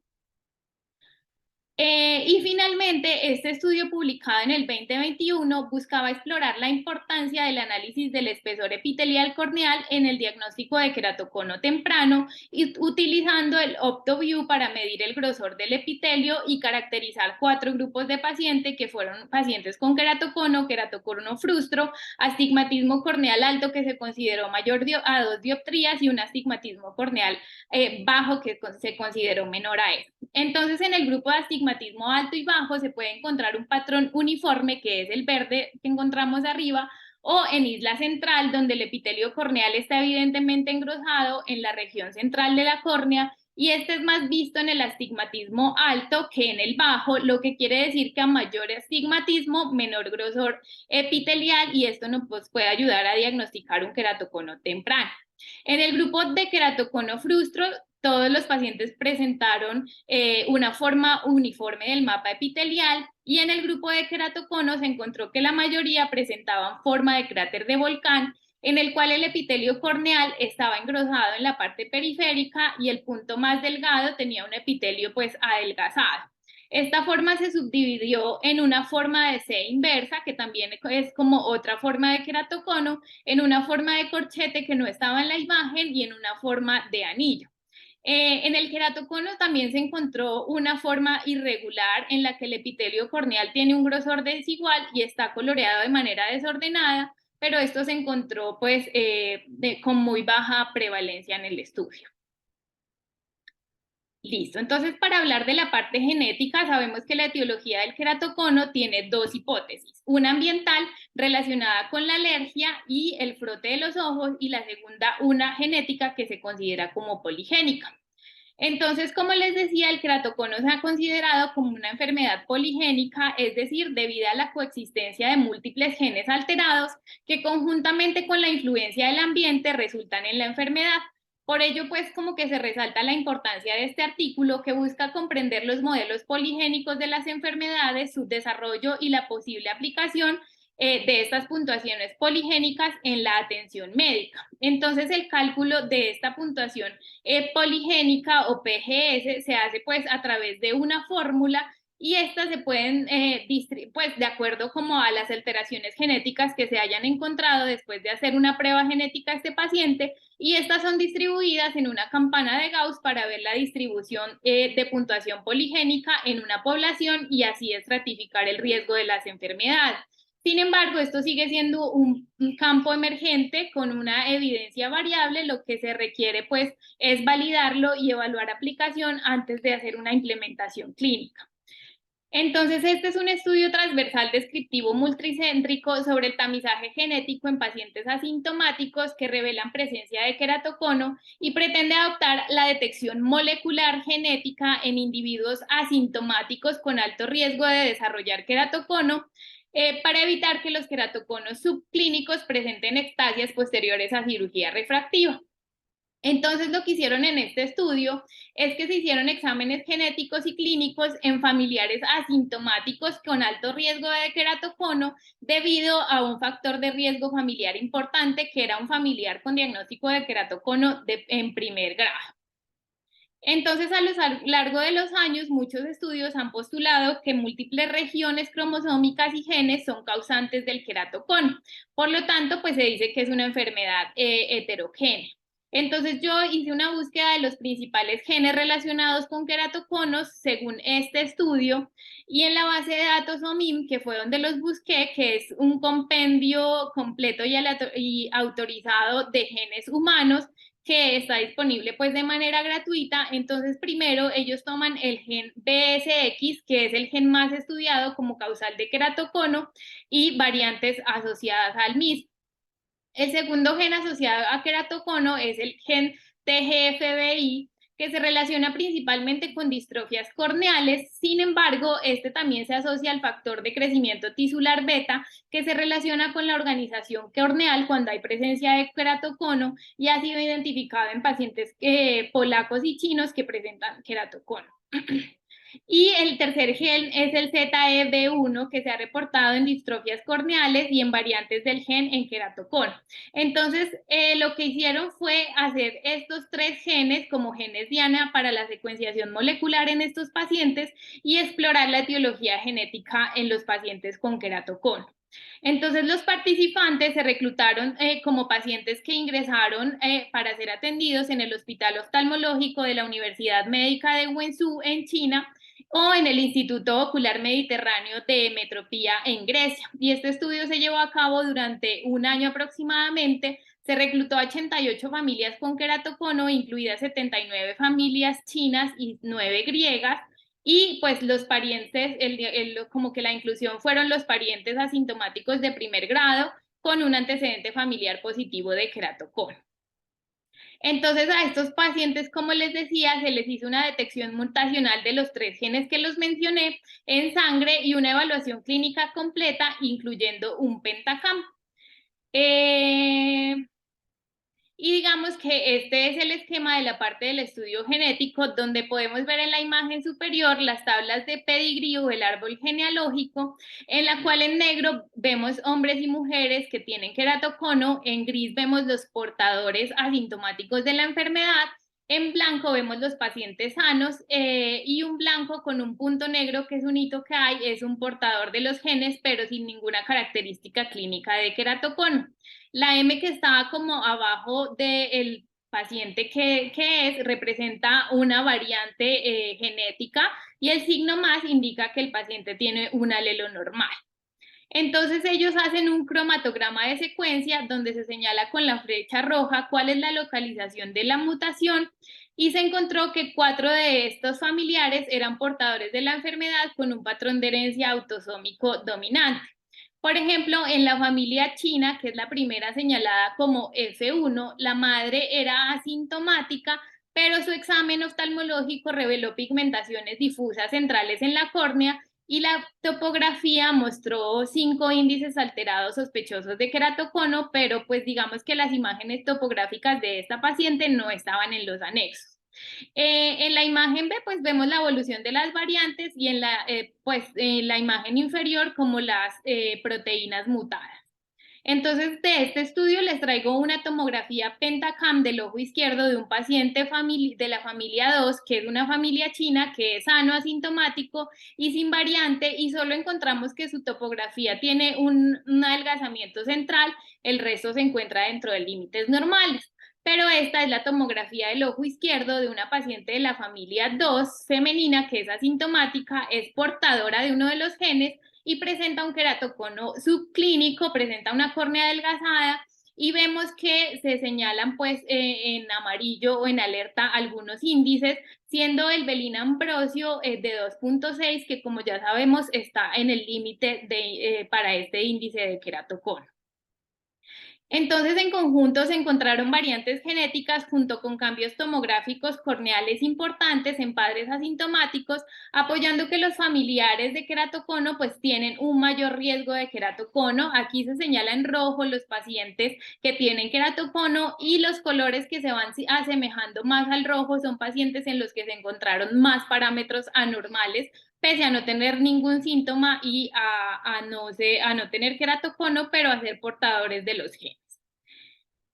Y finalmente, este estudio publicado en el 2021 buscaba explorar la importancia del análisis del espesor epitelial corneal en el diagnóstico de queratocono temprano y utilizando el OptoView para medir el grosor del epitelio y caracterizar 4 grupos de pacientes que fueron pacientes con queratocono, queratocono frustro, astigmatismo corneal alto que se consideró mayor a 2 dioptrías y un astigmatismo corneal bajo que se consideró menor a eso. Entonces, en el grupo de astigmatismo alto y bajo se puede encontrar un patrón uniforme, que es el verde que encontramos arriba, o en isla central, donde el epitelio corneal está evidentemente engrosado en la región central de la córnea, y este es más visto en el astigmatismo alto que en el bajo, lo que quiere decir que a mayor astigmatismo, menor grosor epitelial, y esto nos puede ayudar a diagnosticar un queratocono temprano. En el grupo de queratocono frustro, todos los pacientes presentaron una forma uniforme del mapa epitelial y en el grupo de queratocono se encontró que la mayoría presentaban forma de cráter de volcán, en el cual el epitelio corneal estaba engrosado en la parte periférica y el punto más delgado tenía un epitelio pues adelgazado. Esta forma se subdividió en una forma de C inversa, que también es como otra forma de queratocono, en una forma de corchete que no estaba en la imagen y en una forma de anillo. En el queratocono también se encontró una forma irregular en la que el epitelio corneal tiene un grosor desigual y está coloreado de manera desordenada, pero esto se encontró pues con muy baja prevalencia en el estudio. Listo, entonces para hablar de la parte genética, sabemos que la etiología del queratocono tiene 2 hipótesis, una ambiental relacionada con la alergia y el frote de los ojos, y la segunda una genética que se considera como poligénica. Entonces, como les decía, el queratocono se ha considerado como una enfermedad poligénica, es decir, debido a la coexistencia de múltiples genes alterados que conjuntamente con la influencia del ambiente resultan en la enfermedad. Por ello, pues, como que se resalta la importancia de este artículo que busca comprender los modelos poligénicos de las enfermedades, su desarrollo y la posible aplicación de estas puntuaciones poligénicas en la atención médica. Entonces, el cálculo de esta puntuación poligénica o PGS se hace pues a través de una fórmula y estas se pueden, pues de acuerdo como a las alteraciones genéticas que se hayan encontrado después de hacer una prueba genética a este paciente, y estas son distribuidas en una campana de Gauss para ver la distribución de puntuación poligénica en una población y así estratificar el riesgo de las enfermedades. Sin embargo, esto sigue siendo un campo emergente con una evidencia variable. Lo que se requiere pues es validarlo y evaluar aplicación antes de hacer una implementación clínica. Entonces, este es un estudio transversal descriptivo multicéntrico sobre el tamizaje genético en pacientes asintomáticos que revelan presencia de queratocono y pretende adoptar la detección molecular genética en individuos asintomáticos con alto riesgo de desarrollar queratocono para evitar que los queratoconos subclínicos presenten ectasias posteriores a cirugía refractiva. Entonces, lo que hicieron en este estudio es que se hicieron exámenes genéticos y clínicos en familiares asintomáticos con alto riesgo de queratocono debido a un factor de riesgo familiar importante, que era un familiar con diagnóstico de queratocono en primer grado. Entonces, a lo largo de los años, muchos estudios han postulado que múltiples regiones cromosómicas y genes son causantes del queratocono. Por lo tanto, pues se dice que es una enfermedad heterogénea. Entonces, yo hice una búsqueda de los principales genes relacionados con queratoconos según este estudio, y en la base de datos OMIM, que fue donde los busqué, que es un compendio completo y autorizado de genes humanos, que está disponible pues de manera gratuita. Entonces, primero ellos toman el gen BSX, que es el gen más estudiado como causal de queratocono, y variantes asociadas al mismo. El segundo gen asociado a queratocono es el gen TGFBI, que se relaciona principalmente con distrofias corneales. Sin embargo, este también se asocia al factor de crecimiento tisular beta, que se relaciona con la organización corneal cuando hay presencia de queratocono, y ha sido identificado en pacientes polacos y chinos que presentan queratocono. Y el tercer gen es el ZEB1, que se ha reportado en distrofias corneales y en variantes del gen en queratocono. Entonces, lo que hicieron fue hacer estos 3 genes como genes diana para la secuenciación molecular en estos pacientes y explorar la etiología genética en los pacientes con queratocono. Entonces los participantes se reclutaron como pacientes que ingresaron para ser atendidos en el Hospital Oftalmológico de la Universidad Médica de Wenzhou en China, o en el Instituto Ocular Mediterráneo de Metropía en Grecia. Y este estudio se llevó a cabo durante un año aproximadamente. Se reclutó a 88 familias con queratocono, incluidas 79 familias chinas y 9 griegas. Y pues los parientes, como que la inclusión fueron los parientes asintomáticos de primer grado con un antecedente familiar positivo de queratocono. Entonces a estos pacientes, como les decía, se les hizo una detección mutacional de los 3 genes que los mencioné en sangre y una evaluación clínica completa, incluyendo un pentacam. Y digamos que este es el esquema de la parte del estudio genético, donde podemos ver en la imagen superior las tablas de pedigrí o el árbol genealógico, en la cual en negro vemos hombres y mujeres que tienen queratocono, en gris vemos los portadores asintomáticos de la enfermedad, en blanco vemos los pacientes sanos, y un blanco con un punto negro, que es un hito que hay, es un portador de los genes, pero sin ninguna característica clínica de queratocono. La M que estaba como abajo del paciente que es, representa una variante genética, y el signo más indica que el paciente tiene un alelo normal. Entonces ellos hacen un cromatograma de secuencia donde se señala con la flecha roja cuál es la localización de la mutación, y se encontró que 4 de estos familiares eran portadores de la enfermedad con un patrón de herencia autosómico dominante. Por ejemplo, en la familia china, que es la primera señalada como F1, la madre era asintomática, pero su examen oftalmológico reveló pigmentaciones difusas centrales en la córnea, y la topografía mostró 5 índices alterados sospechosos de queratocono, pero pues digamos que las imágenes topográficas de esta paciente no estaban en los anexos. En la imagen B pues vemos la evolución de las variantes, y en la imagen inferior como las proteínas mutadas. Entonces de este estudio les traigo una tomografía pentacam del ojo izquierdo de un paciente de la familia 2, que es una familia china que es sano, asintomático y sin variante, y solo encontramos que su topografía tiene un adelgazamiento central, el resto se encuentra dentro de límites normales. Pero esta es la tomografía del ojo izquierdo de una paciente de la familia 2, femenina, que es asintomática, es portadora de uno de los genes y presenta un queratocono subclínico, presenta una córnea adelgazada, y vemos que se señalan pues en amarillo o en alerta algunos índices, siendo el Bellin-Ambrosio de 2.6, que como ya sabemos está en el límite para este índice de queratocono. Entonces, en conjunto se encontraron variantes genéticas junto con cambios tomográficos corneales importantes en padres asintomáticos, apoyando que los familiares de queratocono pues tienen un mayor riesgo de queratocono. Aquí se señala en rojo los pacientes que tienen queratocono, y los colores que se van asemejando más al rojo son pacientes en los que se encontraron más parámetros anormales, pese a no tener ningún síntoma y a no tener queratocono, pero a ser portadores de los genes.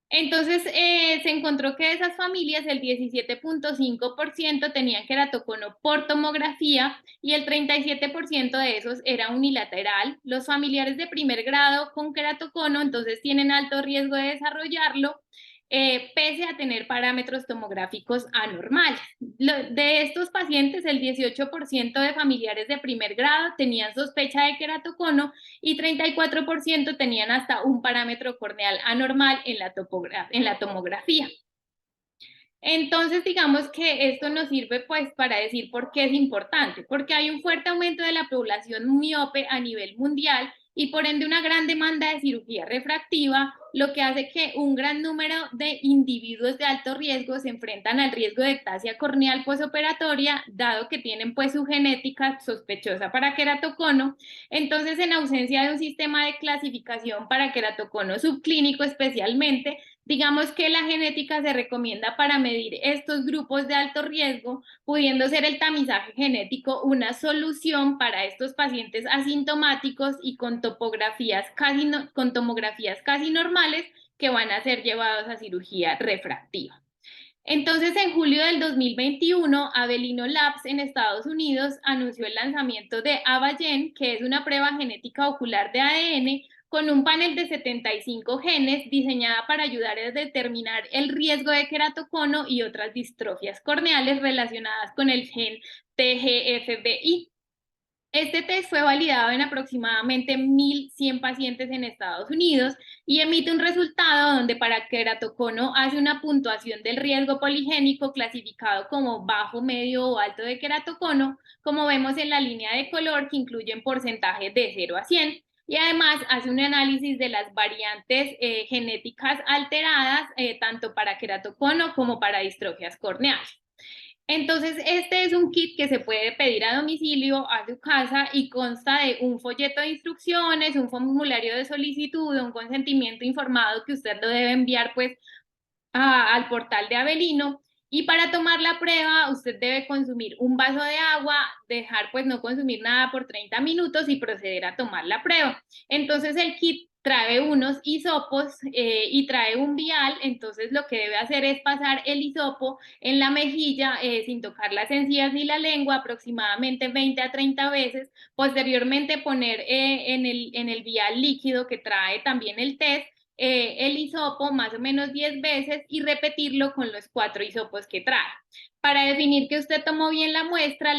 Entonces se encontró que de esas familias el 17.5% tenían queratocono por tomografía, y el 37% de esos era unilateral. Los familiares de primer grado con queratocono entonces tienen alto riesgo de desarrollarlo, pese a tener parámetros tomográficos anormales. De estos pacientes, el 18% de familiares de primer grado tenían sospecha de queratocono, y 34% tenían hasta un parámetro corneal anormal en la tomografía. Entonces, digamos que esto nos sirve pues para decir por qué es importante, porque hay un fuerte aumento de la población miope a nivel mundial, y por ende una gran demanda de cirugía refractiva, lo que hace que un gran número de individuos de alto riesgo se enfrentan al riesgo de ectasia corneal posoperatoria, dado que tienen pues su genética sospechosa para queratocono. Entonces, en ausencia de un sistema de clasificación para queratocono subclínico especialmente, digamos que la genética se recomienda para medir estos grupos de alto riesgo, pudiendo ser el tamizaje genético una solución para estos pacientes asintomáticos y con tomografías casi normales que van a ser llevados a cirugía refractiva. Entonces, en julio del 2021, Avelino Labs en Estados Unidos anunció el lanzamiento de Avagen, que es una prueba genética ocular de ADN con un panel de 75 genes diseñada para ayudar a determinar el riesgo de queratocono y otras distrofias corneales relacionadas con el gen TGFBI. Este test fue validado en aproximadamente 1.100 pacientes en Estados Unidos y emite un resultado donde para queratocono hace una puntuación del riesgo poligénico clasificado como bajo, medio o alto de queratocono, como vemos en la línea de color que incluye un porcentaje de 0 a 100. Y además hace un análisis de las variantes genéticas alteradas, tanto para queratocono como para distrofias corneales. Entonces, este es un kit que se puede pedir a domicilio, a su casa, y consta de un folleto de instrucciones, un formulario de solicitud, un consentimiento informado que usted lo debe enviar pues al portal de Avelino. Y para tomar la prueba, usted debe consumir un vaso de agua, dejar pues no consumir nada por 30 minutos y proceder a tomar la prueba. Entonces el kit trae unos hisopos y trae un vial, entonces lo que debe hacer es pasar el hisopo en la mejilla sin tocar las encías ni la lengua aproximadamente 20 a 30 veces, posteriormente poner en el vial líquido que trae también el test el hisopo más o menos 10 veces y repetirlo con los 4 hisopos que trae. Para definir que usted tomó bien la muestra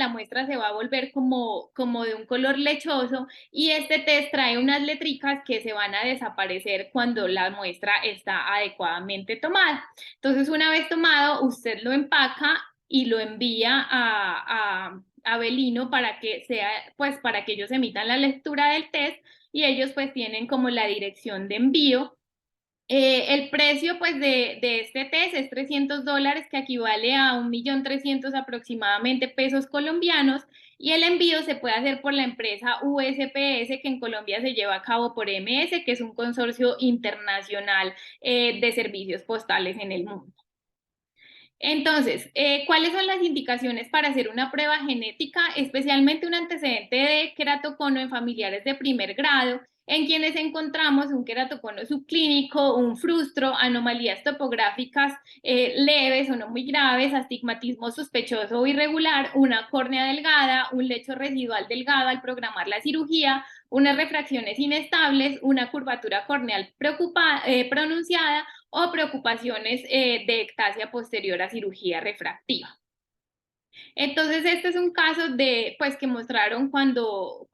se va a volver como de un color lechoso y este test trae unas letricas que se van a desaparecer cuando la muestra está adecuadamente tomada. Entonces, una vez tomado, usted lo empaca y lo envía a Avelino para que ellos emitan la lectura del test y ellos pues tienen como la dirección de envío. El precio pues de este test es $300, que equivale a 1.300.000 aproximadamente pesos colombianos, y el envío se puede hacer por la empresa USPS, que en Colombia se lleva a cabo por MS, que es un consorcio internacional de servicios postales en el mundo. Entonces, ¿cuáles son las indicaciones para hacer una prueba genética, especialmente un antecedente de queratocono en familiares de primer grado, en quienes encontramos un queratocono subclínico, un frustro, anomalías topográficas leves o no muy graves, astigmatismo sospechoso o irregular, una córnea delgada, un lecho residual delgado al programar la cirugía, unas refracciones inestables, una curvatura corneal pronunciada o preocupaciones de ectasia posterior a cirugía refractiva? Entonces, este es un caso pues, que mostraron cuando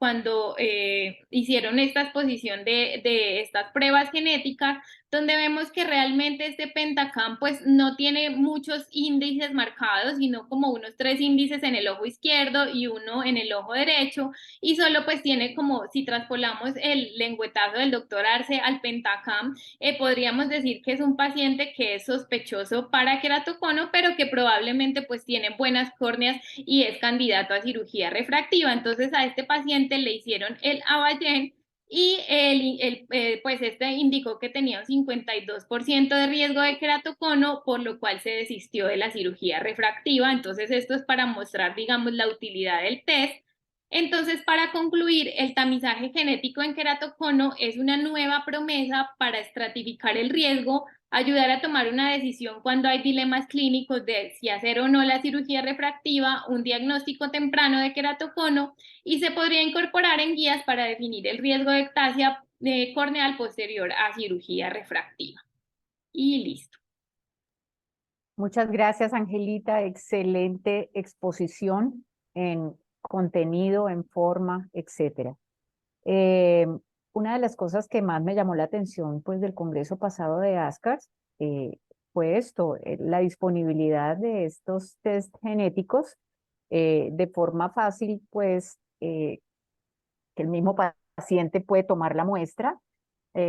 hicieron esta exposición de estas pruebas genéticas, donde vemos que realmente este Pentacam pues no tiene muchos índices marcados, sino como unos 3 índices en el ojo izquierdo y 1 en el ojo derecho, y solo pues tiene como, si traspolamos el lengüetazo del doctor Arce al Pentacam, podríamos decir que es un paciente que es sospechoso para queratocono, pero que probablemente pues tiene buenas córneas y es candidato a cirugía refractiva. Entonces a este paciente le hicieron el Avagen y pues este indicó que tenía un 52% de riesgo de queratocono, por lo cual se desistió de la cirugía refractiva. Entonces esto es para mostrar, digamos, la utilidad del test. Entonces, para concluir, el tamizaje genético en queratocono es una nueva promesa para estratificar el riesgo, ayudar a tomar una decisión cuando hay dilemas clínicos de si hacer o no la cirugía refractiva, un diagnóstico temprano de queratocono, y se podría incorporar en guías para definir el riesgo de ectasia corneal posterior a cirugía refractiva. Y listo.
Muchas gracias, Angelita. Excelente exposición en contenido, en forma, etcétera. Una de las cosas que más me llamó la atención pues del congreso pasado de ASCARS fue esto, la disponibilidad de estos test genéticos de forma fácil, pues que el mismo paciente puede tomar la muestra,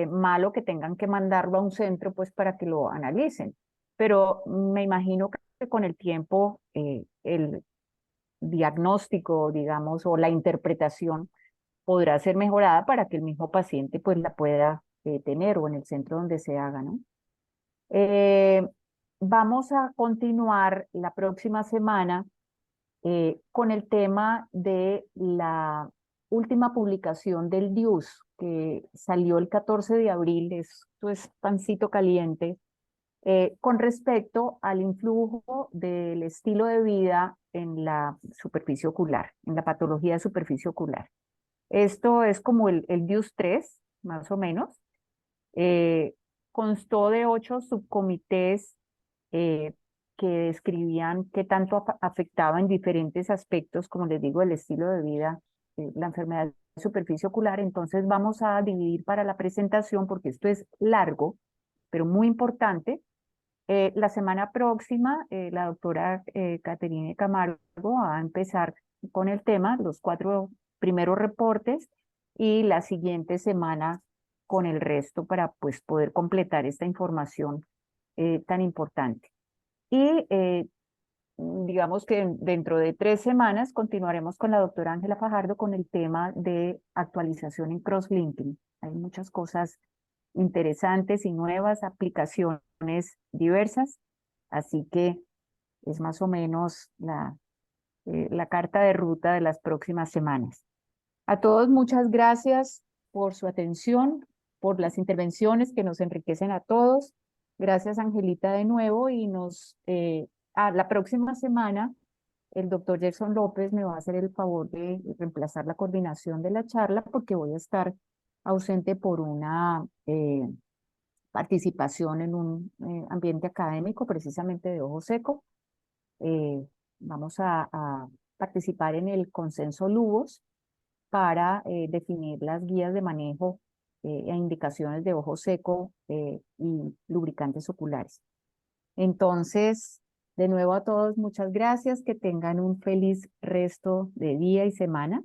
malo que tengan que mandarlo a un centro pues para que lo analicen. Pero me imagino que con el tiempo el diagnóstico, digamos, o la interpretación podrá ser mejorada para que el mismo paciente pues la pueda tener o en el centro donde se haga, ¿no? Vamos a continuar la próxima semana con el tema de la última publicación del DIUS, que salió el 14 de abril, esto es pancito caliente, con respecto al influjo del estilo de vida en la superficie ocular, en la patología de superficie ocular. Esto es como el DIUS 3, más o menos. Constó de 8 subcomités eh, que describían qué tanto afectaba en diferentes aspectos, como les digo, el estilo de vida, la enfermedad de superficie ocular. Entonces vamos a dividir para la presentación, porque esto es largo, pero muy importante. La semana próxima, la doctora Caterine Camargo va a empezar con el tema, los 4 primeros reportes, y la siguiente semana con el resto para pues, poder completar esta información tan importante. Y digamos que dentro de 3 semanas continuaremos con la doctora Ángela Fajardo con el tema de actualización en crosslinking. Hay muchas cosas interesantes y nuevas, aplicaciones diversas, así que es más o menos la carta de ruta de las próximas semanas. A todos muchas gracias por su atención, por las intervenciones que nos enriquecen a todos. Gracias, Angelita, de nuevo, y la próxima semana el doctor Jackson López me va a hacer el favor de reemplazar la coordinación de la charla porque voy a estar ausente por una participación en un ambiente académico, precisamente de ojo seco. Vamos a participar en el consenso Lugos para definir las guías de manejo e indicaciones de ojo seco y lubricantes oculares. Entonces, de nuevo a todos, muchas gracias, que tengan un feliz resto de día y semana.